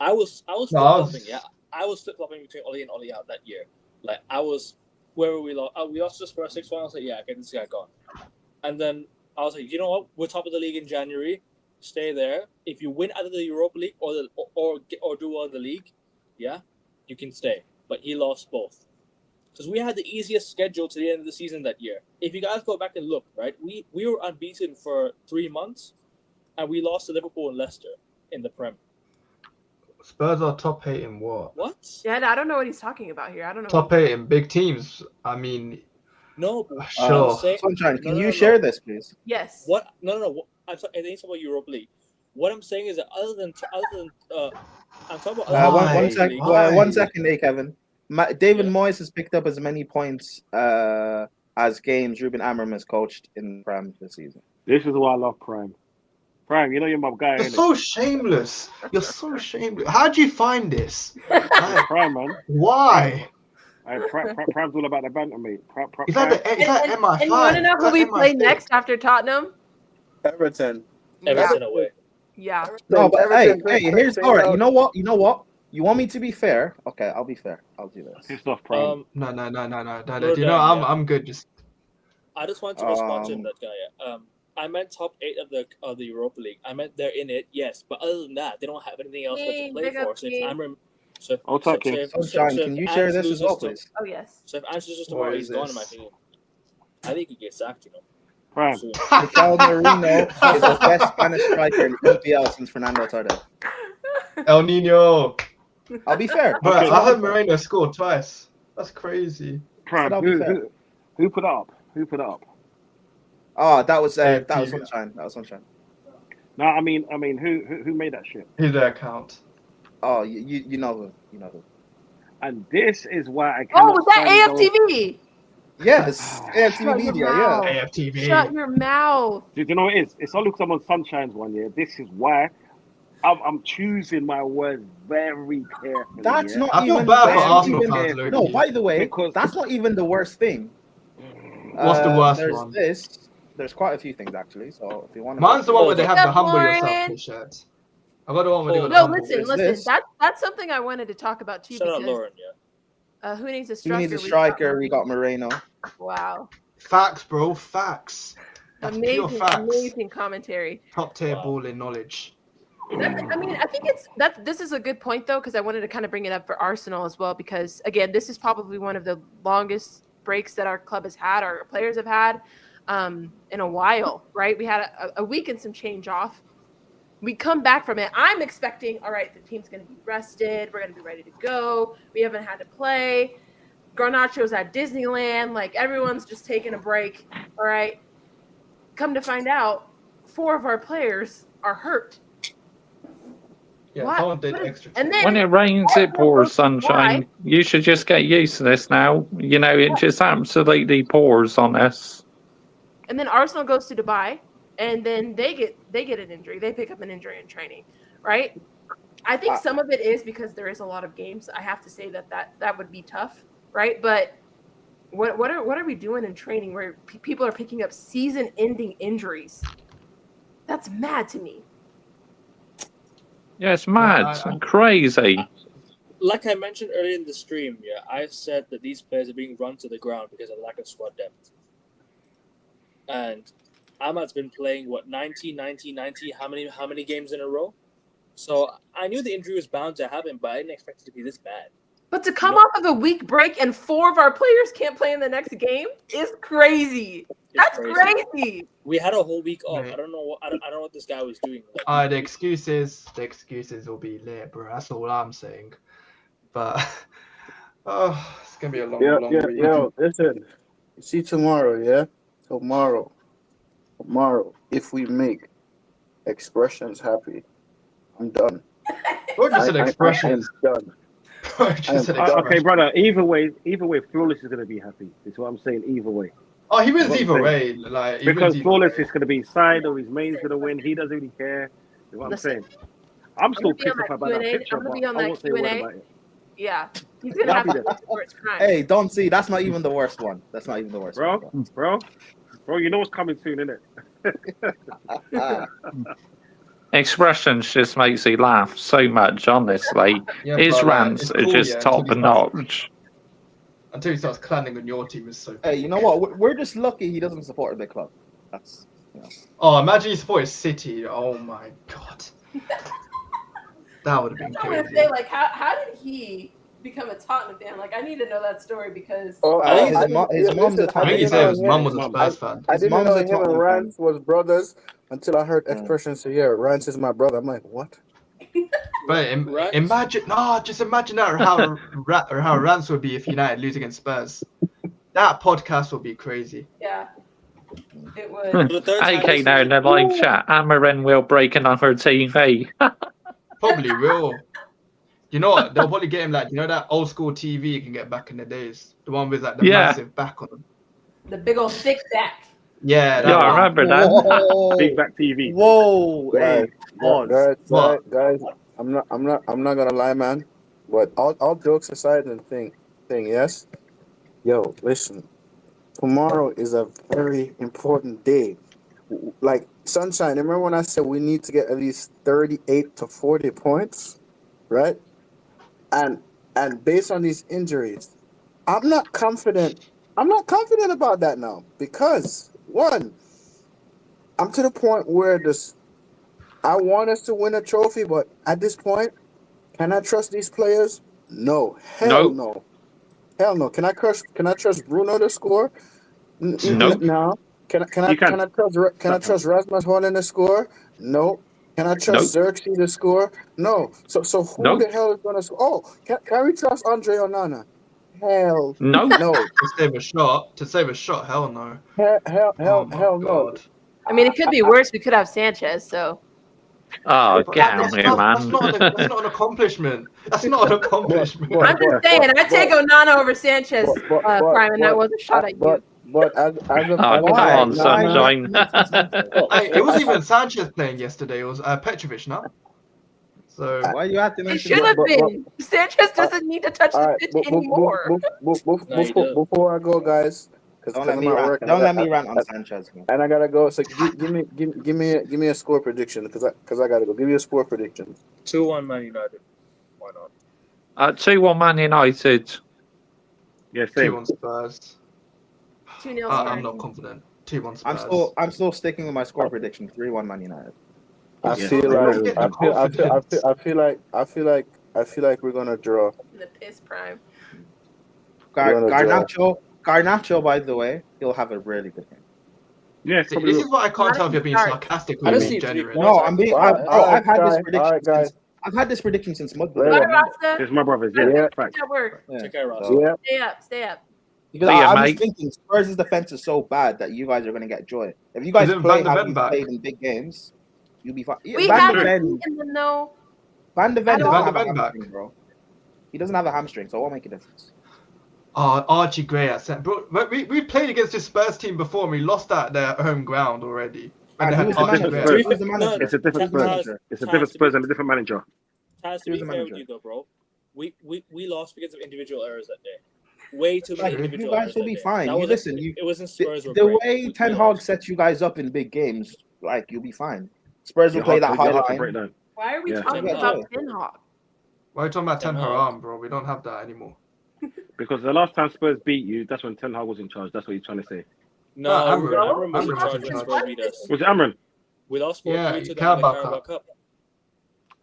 I was No, flip I was- flopping. Yeah, I was flip flopping between Oli and Oli out that year. Like I was, where were we lost? We lost to Spurs 6-1. I was like, yeah, get this guy gone. And then I was like, you know what? We're top of the league in January. Stay there. If you win either the Europa League or do well in the league, yeah, you can stay. But he lost both. Because we had the easiest schedule to the end of the season that year. If you guys go back and look, right, we were unbeaten for 3 months, and we lost to Liverpool and Leicester in the Prem. Spurs are top 8 in what? What? Yeah, I don't know what he's talking about here. I don't know. Top 8 in big teams. I mean, No, but sure. I'm saying, Sunshine, can you no. share this, please? Yes. What? No. I think it's about Europa League. What I'm saying is that other than I'm talking about Why? One Why? second, Kevin. David Yeah. Moyes has picked up as many points as games Ruben Amorim has coached in the Prem this season. This is why I love Prime. Prime, you know you're my guy. You're innit? so shameless. You're so shameless. How'd you find this? Like, Prime, man. why? Prime's all about the banter, mate. Is that the is that MI5? And you want to know who we play MI6? next after Tottenham? Everton. Everton away. Yeah. No, but hey, Everton, here's bring all right. out- You know what? You want me to be fair? Okay, I'll be fair. I'll do this. Pissed off Prime. No. No, Do you Dan, know yeah. I'm good. Just I just want to respond to Um, that guy. I meant top 8 of the Europa League. I meant they're in it, yes, but other than that, they don't have anything else left Yay, to play big up, for. So if yay. Amorim, I'll take it. Sunshine, can you share this as well, please? Oh yes. So if Ange loses What tomorrow, is he's gone in my this? opinion. I think he gets sacked. Prime. Soon. Mikel Merino is the best Spanish striker in EPL since Fernando Torres. El Nino. I'll be fair. But Okay. I heard Moreno scored twice. That's crazy. Prime. I'll be fair. Who put it up? Who put it up? Oh, that was Yeah. Sunshine. That was Sunshine. No, I mean, who made that shit? Here's their account. Oh, you know who? You know who? And this is why I Oh, cannot was that stand those- AFTV? Yes, AFTV Shut your Media. mouth. Yeah. AFTV. Shut your mouth. Do you know what it is? It's all because I'm on Sunshine's one year. This is why I'm choosing my words very carefully. That's yeah? not I feel even. bad for that's not Arsenal even- fans, Loki. No, by the way, Because- that's not even the worst thing. What's the worst there's one? There's quite a few things actually. So if you want to, Mine's the one where they have Is the that humble yourself boring? t-shirt. I got the one where they got the No, humble. listen. this? That's something I wanted to talk about too Shout out because Lauren, yeah. who needs a Who striker? needs a striker? We got Moreno. Wow. Facts, bro. Facts. That's pure Amazing, facts. amazing commentary. Top tier Wow. balling knowledge. I mean, I think this is a good point though, because I wanted to kind of bring it up for Arsenal as well, because again, this is probably one of the longest breaks that our club has had, our players have had in a while, right? We had a week and some change off. We come back from it. I'm expecting, all right, the team's going to be rested. We're going to be ready to go. We haven't had to play. Garnacho's at Disneyland. Like, everyone's just taking a break. All right. Come to find out, 4 of our players are hurt. Yeah, What? someone did What is- extra. and then When it rains, it pours, Sunshine. You should just get used to this now. You know, it just absolutely pours on us. And then Arsenal goes to Dubai, and then they get an injury. They pick up an injury in training, right? I think some of it is because there is a lot of games. I have to say that would be tough, right? But what are we doing in training where people are picking up season-ending injuries? That's mad to me. Yeah, it's mad. Crazy. Like I mentioned earlier in the stream, yeah, I said that these players are being run to the ground because of lack of squad depth. And Ahmad's been playing, 90, how many games in a row? So I knew the injury was bound to happen, but I didn't expect it to be this bad. But to come off of a week break and 4 of our players can't play in the next game is crazy. That's crazy. We had a whole week off. Mate. I don't know what this guy was doing. Like, The excuses will be lit, bro. That's all I'm saying. But it's gonna be a long week. Yo, listen. You see tomorrow, yeah? Tomorrow, if we make expressions happy, I'm done. Or just an expression. I'm done. Just an Okay, expression. brother. Either way, Flawless is gonna be happy. That's what I'm saying. Either way, Oh, he wins That's either what I'm way. Like he because wins either Flawless way. is gonna be side or his main's gonna win. He doesn't really care. That's what I'm Listen, saying. I'm still gonna be on pissed off that about that Q&A. picture, I'm gonna but be on I that won't say a word Q&A. about it. Yeah. He's going to have to for his crime. Hey, don't see. That's not even the worst one. That's not even the worst Bro, one. bro, you know what's coming soon, innit? Ah, Expressions just makes you laugh so much, honestly. Yeah, His but, like, rants it's are cool, just yeah, top notch. until he starts clanning on your team is so. hey, you know what? We're just lucky he doesn't support a big club. That's Oh, imagine he supported City. Oh my god. That would have been I was crazy. gonna say, like, how did he become a Tottenham fan? Like, I need to know that story because his mom's a I think he Tottenham said his fan. mum was a Spurs fan. I His didn't mom's know a him Tottenham and fan. Rance was brothers until I heard Mm. expressions say, yeah, Rance is my brother. I'm like, what? But But imagine how Rants would be if United lose against Spurs. That podcast would be crazy. Yeah, it would. For the third time Okay, this now in the season. live chat, Amarin will break another TV. Probably will. You know what? They'll probably get him like, you know, that old school TV you can get back in the days, the one with like the Yeah. massive back on them. The big old thick back. Yeah, that Yeah, I one. remember that. Whoa. Big back TV. Whoa. Guys, Hey, pause. What? guys, I'm not gonna lie, man. But all jokes aside and thing, yes. Yo, listen. Tomorrow is a very important day. Like Sunshine, remember when I said we need to get at least 38 to 40 points, right? And based on these injuries, I'm not confident about that now because one, I'm to the point where I want us to win a trophy, but at this point, can I trust these players? No. Hell Nope. no. Hell no. Can I trust Bruno to score? Nope. No. Can I trust Rasmus Holland to score? No. Can I trust Xerxes to score? No. So who the hell is gonna score? Oh, can we trust Andre Onana? Hell No. no. To save a shot, hell no. Hell Oh my no. God. I mean, it could be worse. We could have Sanchez. So Oh, But get out that's here, not man. that's not an accomplishment. That's not an accomplishment. I'm just saying, I take Onana over Sanchez, Prime, and that was a shot at you. But as of Oh, come Why? on, Sunshine. It wasn't even Sanchez playing yesterday. It was Petrovic, no? So Why you have to It mention should have but- been. Sanchez doesn't need to touch the pitch anymore. Before I go, guys, because Don't let I'm me at rant. work. Don't let me rant on Sanchez, man. And I gotta go. So give me a score prediction because I gotta go. Give me a score prediction. 2-1 Man United. Why not? 2-1 Man United. Yeah, same. 2-1 Spurs. 2-0 I'm not confident. 2-1 Spurs. I'm still sticking with my score prediction. 3-1 Man United. I Yeah. feel Where like are you getting the I feel like we're gonna draw. The piss Prime. Garnacho, by the way, he'll have a really good game. Yeah, See, probably this will. is what I can't tell if you're being Sorry. sarcastic or Honestly, being to be genuine. honest, No, I'm being. I've had this prediction. I've had this prediction since Mudblood. Later. Bye, Rasta. It's my brothers. Yeah, Yeah. fact. Good work. Take care, Ross. Yeah. Stay up. Because See ya, I was mate. thinking Spurs' defense is so bad that you guys are going to get joy. If you guys Isn't play Van de how Ven you back? played in big games, you'll be fine. We Van de haven't Ven, beaten them though. Van de Ven Is doesn't Van de have a Ven back? hamstring, bro. He doesn't have a hamstring, so it won't make a difference. Oh, Archie Gray at centre. Bro, we played against this Spurs team before and we lost at their home ground already. And And they he had was the Archie manager. Gray. He was the manager. It's a different He was the Spurs. manager. It's a different Spurs and a different manager. Taz, to He was be the fair with manager. you though, bro, we lost because of individual errors that day. Way too many Like, you individual guys errors. will that be day. fine. That You wasn't- listen. It wasn't Spurs. were The great. way We Ten lost. Hag sets you guys up in big games, like you'll be fine. Spurs will You're play hard that to- high you're hard to break line. down. Why are we Yeah. talking Yeah. about Ten Hag? Why are you talking about Ten Ten Hag. Haram, bro? We don't have that anymore. Because the last time Spurs beat you, that's when Ten Hag was in charge. That's what he's trying to say. No, Amrin. Amrin was in Amrin charge was in when charge. Spurs beat us. Was it Amrin? We lost 4-3 Yeah, to them in the Carabao Carabao Cup. Cup.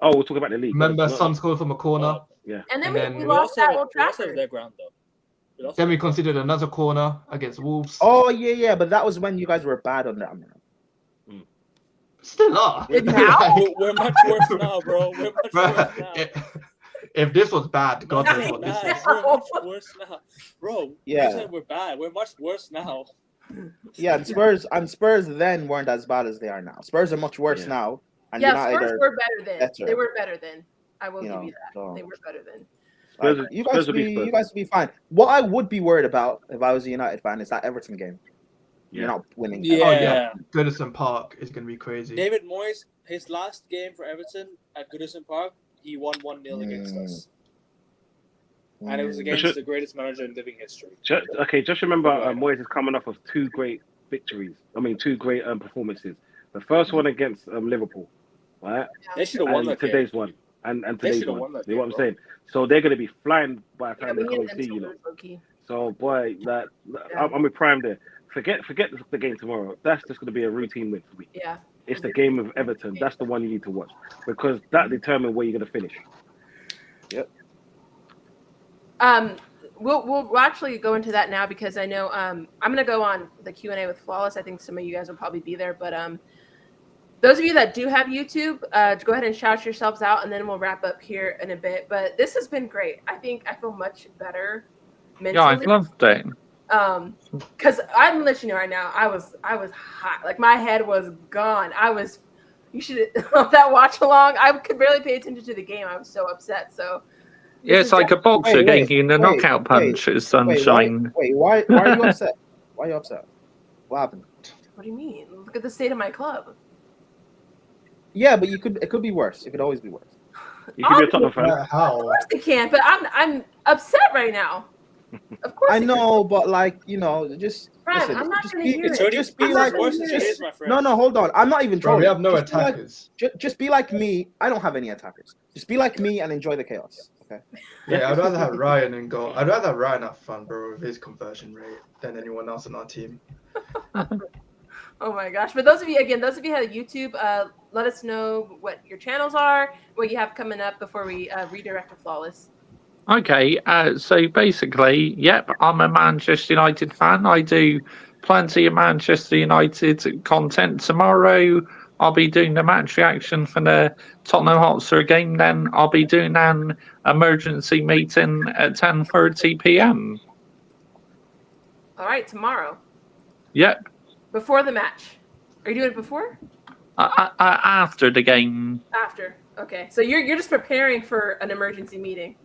Oh, we're talking about the league. Remember, No, Son scored from a corner. Yeah. And then And we then- We lost also at have Old Trafford. their ground though. Then we conceded another corner against Wolves. Oh yeah, but that was when you guys were bad on that. Still are. Now? We're much worse now, bro. We're much worse now. If this was bad, God Not knows what this bad. is. We're much worse now, bro. Yeah. You said we're bad. We're much worse now. Yeah, and Spurs then weren't as bad as they are now. Spurs are much worse Yeah. now, and Yeah, United Spurs are, were better then. better. They were better then. I will you give know, you that. so, They were better then. like, Spurs- you guys Spurs will will be Spurs. you guys will be fine. What I would be worried about if I was a United fan is that Everton game. Yeah. You're not winning. Yeah. Oh yeah, Goodison Park is gonna be crazy. David Moyes, his last game for Everton at Goodison Park, he won 1-0 against us, and it was against Should- the greatest manager in living history. Just remember, Moyes is coming off of two great victories. I mean, two great performances. The first one against Liverpool, right? They should have won And that game. today's one. And They today's should've one. won that You know what I'm game, bro. saying? So they're going to be flying by the Yeah, time we they come need and them see you. shoulders, low-key. So, boy, I'm with Prime there. Forget the game tomorrow. That's just going to be a routine win for me. Yeah. It's the game of Everton. That's the one you need to watch because that determines where you're going to finish. We'll actually go into that now because I know I'm gonna go on the Q&A with Flawless. I think some of you guys will probably be there, but Those of you that do have YouTube, go ahead and shout yourselves out, and then we'll wrap up here in a bit. But this has been great. I think I feel much better Yeah, I've mentally. loved it. Because I'm letting you know right now, I was hot. Like my head was gone. You should that watch along. I could barely pay attention to the game. I was so upset. So Yeah, it's like a boxer getting the knockout punch at Sunshine. Why are you upset? Why are you upset? What happened? What do you mean? Look at the state of my club. Yeah, but it could be worse. It could always be worse. You could be a Tottenham fan. How? Of course they can, but I'm upset right now. Of course I know, but like just Brian, listen. I'm not Just gonna be, hear it's it. just be I'm like not gonna hear it. my friend. no, hold on. I'm not even Bro, trolling. we have no Just be like- attackers. Just be like me. I don't have any attackers. Just be like me and enjoy the chaos. Okay. Yeah, I'd rather have Ryan and go. I'd rather have Ryan have fun, bro, with his conversion rate than anyone else on our team. Oh my gosh. But those of you who have YouTube, let us know what your channels are, what you have coming up before we redirect to Flawless. Okay, so basically, yep, I'm a Manchester United fan. I do plenty of Manchester United content. Tomorrow, I'll be doing the match reaction for the Tottenham Hotspur game. Then I'll be doing an emergency meeting at 10:30 p.m. All right, tomorrow. Yep, Before the match. Are you doing it before? after the game. After. Okay. So you're just preparing for an emergency meeting.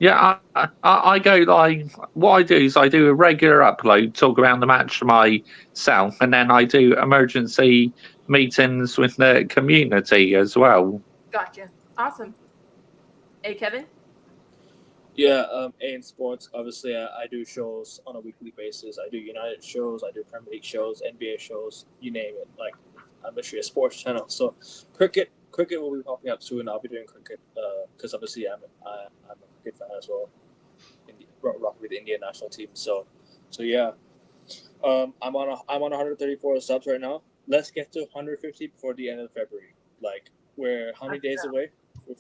Yeah, I go live. What I do is I do a regular upload, talk around the match myself, and then I do emergency meetings with the community as well. Gotcha. Awesome. Hey, Kevin? Yeah, in sports, obviously, I do shows on a weekly basis. I do United shows, I do Premier League shows, NBA shows, you name it. Like, I'm literally a sports channel. So, cricket will be popping up soon. I'll be doing cricket because obviously I'm a cricket fan as well. Rock with the Indian national team. So yeah, I'm on 134 subs right now. Let's get to 150 before the end of February. Like, we're how many days away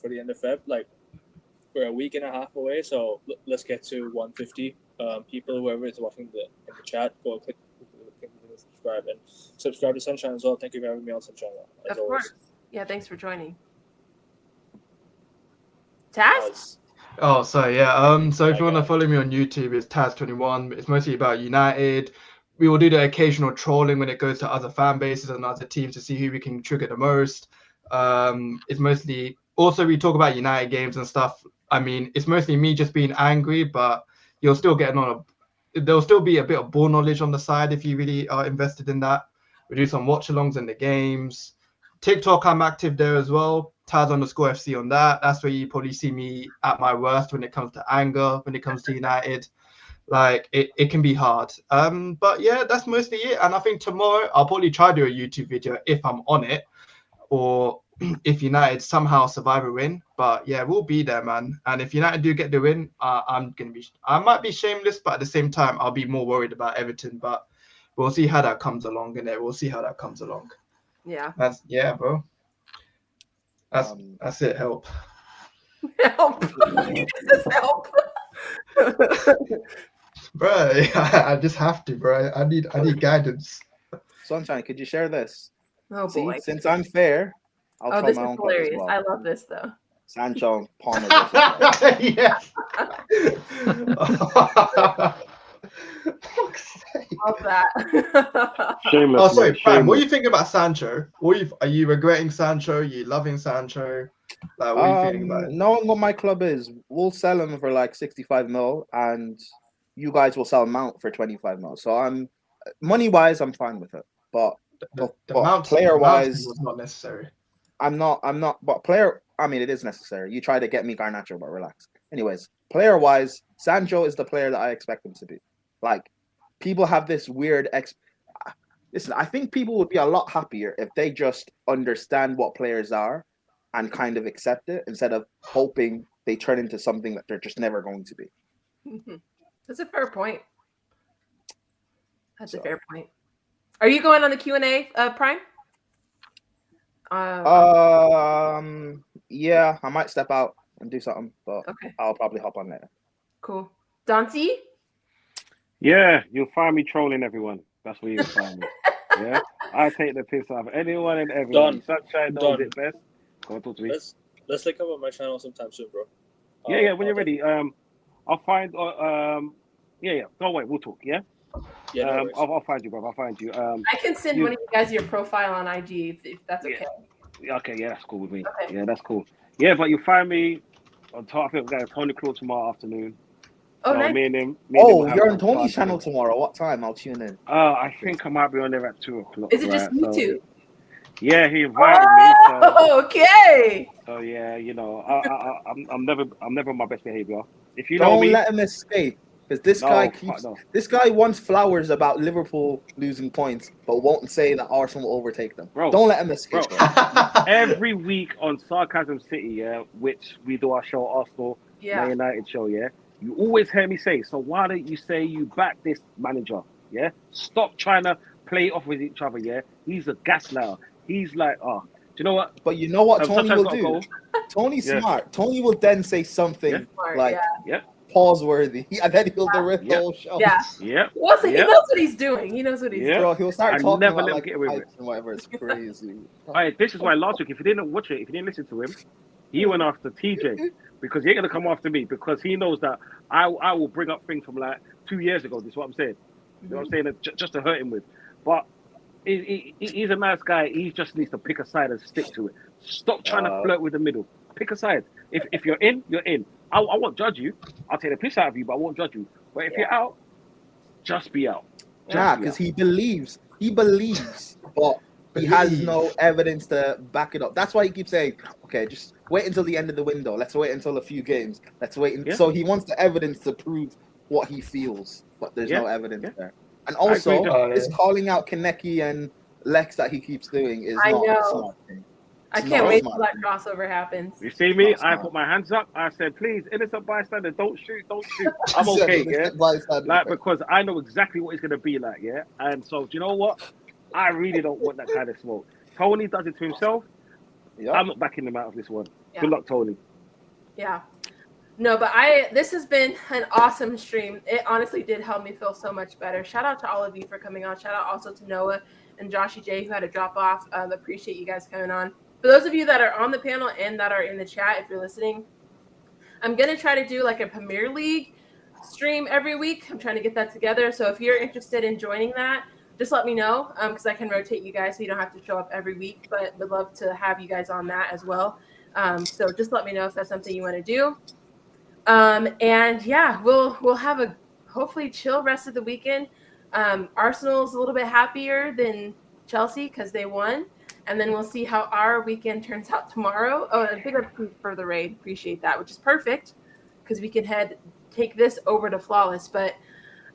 for the end of Feb? Like, we're a week and a half away, so let's get to 150. People, whoever is watching in the chat, go click subscribe and subscribe to Sunshine as well. Thank you for having me on Sunshine. Of course. Yeah, thanks for joining. Taz? Oh, sorry, yeah. So if you want to follow me on YouTube, it's Taz21. It's mostly about United. We will do the occasional trolling when it goes to other fan bases and other teams to see who we can trigger the most. It's mostly also we talk about United games and stuff. I mean, it's mostly me just being angry, but you'll still get there'll still be a bit of ball knowledge on the side if you really are invested in that. We do some watch-alongs in the games. TikTok, I'm active there as well. Taz_FC on that. That's where you probably see me at my worst when it comes to anger, when it comes to United. Like, it can be hard. But yeah, that's mostly it. And I think tomorrow I'll probably try to do a YouTube video if I'm on it, or if United somehow survive a win. But yeah, we'll be there, man. And if United do get the win, I might be shameless, but at the same time, I'll be more worried about Everton. But we'll see how that comes along, Yeah. Bro. That's it. Help. Help. Help. Bro, I just have to, bro. I need guidance. Sunshine, could you share this? Oh boy. See, since I'm fair, I'll try this my is own club as hilarious. well. I love this though. Sancho Palmer. Yes. Love that. Shameless. Oh, sorry, man, Prime. What do shameless. you think about Sancho? Are you regretting Sancho? Are you loving Sancho? Like, what are you feeling about it? Knowing what my club is, we'll sell him for like 65 mil, and you guys will sell Mount for 25 mil. So I'm money-wise, I'm fine with it. But The but Mount player-wise, was not necessary. I'm not. But player, I mean, it is necessary. You try to get me Garnacho, but relax. Anyways, player-wise, Sancho is the player that I expect him to be. Like, people have this weird Listen, I think people would be a lot happier if they just understand what players are and kind of accept it instead of hoping they turn into something that they're just never going to be. That's a fair point. A fair point. Are you going on the Q&A, Prime? Yeah, I might step out and do something, but okay. I'll probably hop on later. Cool. Dante? Yeah, you'll find me trolling everyone. That's where you'll find me. Yeah. I take the piss off anyone and Done. everyone. Sunshine knows Done. it best. Go on, talk to me. Let's link up on my channel sometime soon, bro. Yeah, when you're ready. I'll find. Yeah. Don't wait. We'll talk. Yeah. Yeah, no worries. I'll find you, bro. I'll find you. I can send one of you guys your profile on IG if that's okay. Okay. Yeah, that's cool with me. Okay. Yeah, that's cool. Yeah, but you find me on top. I think we're going to Tony Claw tomorrow afternoon. Oh, So nice. me and him. You're on Tony's channel tomorrow. What time? I'll tune in. I think I might be on there at 2:00. Is it just you two? Yeah, he invited me. Oh, okay. So yeah, you know, I'm never on my best behavior. If you know Don't me, let him escape. Because this guy wants flowers about Liverpool losing points, but won't say that Arsenal will overtake them. Bro, don't let him escape. Every week on Sarcasm City, yeah, which we do our show, Arsenal, Man United show, yeah, you always hear me say, so why don't you say you back this manager, yeah? Stop trying to play off with each other, yeah? He's a gaslighter. He's like, do you know what? But you know what Tony will do? Tony's smart. Tony will then say something pause-worthy, and then he'll direct the whole show. He knows what he's doing. He knows what he's doing. Bro, he'll start talking never about let him like get away with it. and whatever. It's crazy. This is why last week, if you didn't watch it, if you didn't listen to him, he went after TJ because he ain't gonna come after me because he knows that I will bring up things from like 2 years ago. This is what I'm saying. You know what I'm saying? Just to hurt him with. But he's a nice guy. He just needs to pick a side and stick to it. Stop trying to flirt with the middle. Pick a side. If you're in, you're in. I won't judge you. I'll take the piss out of you, but I won't judge you. But if you're out, just be out. Because he believes, but he has no evidence to back it up. That's why he keeps saying, okay, just wait until the end of the window. Let's wait until a few games. Let's wait. So he wants the evidence to prove what he feels, but there's no evidence there. And also, this calling out Kaneki and Lex that he keeps doing is not a smart thing. I can't wait till that crossover happens. You see me? I put my hands up. I said, please, innocent bystander, don't shoot. I'm okay, yeah? Because I know exactly what it's going to be like, yeah? And so, do you know what? I really don't want that kind of smoke. Tony does it to himself. I'm not backing him out of this one. Good luck, Tony. Yeah. No, but this has been an awesome stream. It honestly did help me feel so much better. Shout out to all of you for coming on. Shout out also to Noah and Joshy J who had to drop off. Appreciate you guys coming on. For those of you that are on the panel and that are in the chat, if you're listening, I'm going to try to do like a Premier League stream every week. I'm trying to get that together. So if you're interested in joining that, just let me know because I can rotate you guys so you don't have to show up every week, but would love to have you guys on that as well. So just let me know if that's something you want to do. And yeah, we'll have a hopefully chill rest of the weekend. Arsenal's a little bit happier than Chelsea because they won. And then we'll see how our weekend turns out tomorrow. Oh, and a big up for the raid. Appreciate that, which is perfect because we can take this over to Flawless. But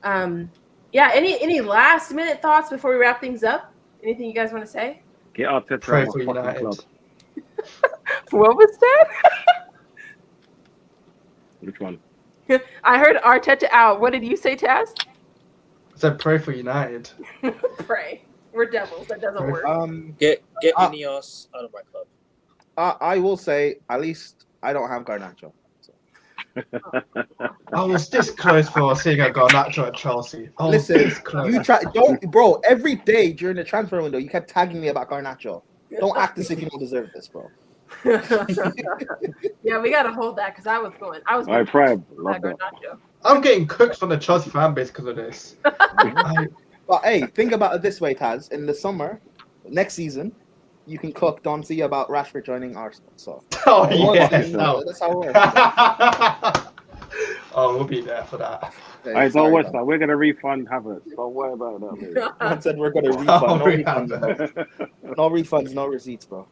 any last minute thoughts before we wrap things up? Anything you guys want to say? Get Arteta out of my fucking club. What was that? Which one? I heard Arteta out. What did you say, Taz? I said pray for United. Pray. We're devils. That doesn't work. Get Ineos out of my club. I will say, at least I don't have Garnacho. So. I was this close for seeing a Garnacho at Chelsea. Listen, bro. Every day during the transfer window, you kept tagging me about Garnacho. Don't act as if you don't deserve this, bro. Yeah, we gotta hold that because I was Prime. Love that. I'm getting cooked from the Chelsea fan base because of this. But hey, think about it this way, Taz. In the summer, next season, you can cook Don C about Rashford joining Arsenal. So that's how it works. We'll be there for that. Hey, don't worry, that we're gonna refund Havertz. Don't worry about that. I said we're gonna refund. No refunds, no receipts, bro.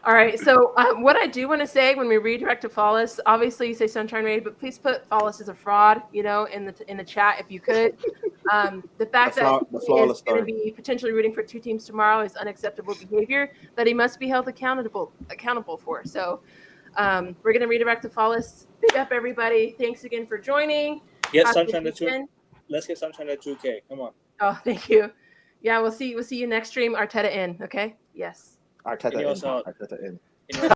All right. So what I do want to say when we redirect to Flawless, obviously you say Sunshine Raid, but please put Flawless as a fraud, in the chat if you could. The fact that he is going to be potentially rooting for two teams tomorrow is unacceptable behavior that he must be held accountable for. So we're going to redirect to Flawless. Big up, everybody. Thanks again for joining. Get Sunshine to 2K. Let's get Sunshine to 2K. Come on. Oh, thank you. Yeah, we'll see you next stream. Arteta in. Okay. Yes. Arteta in.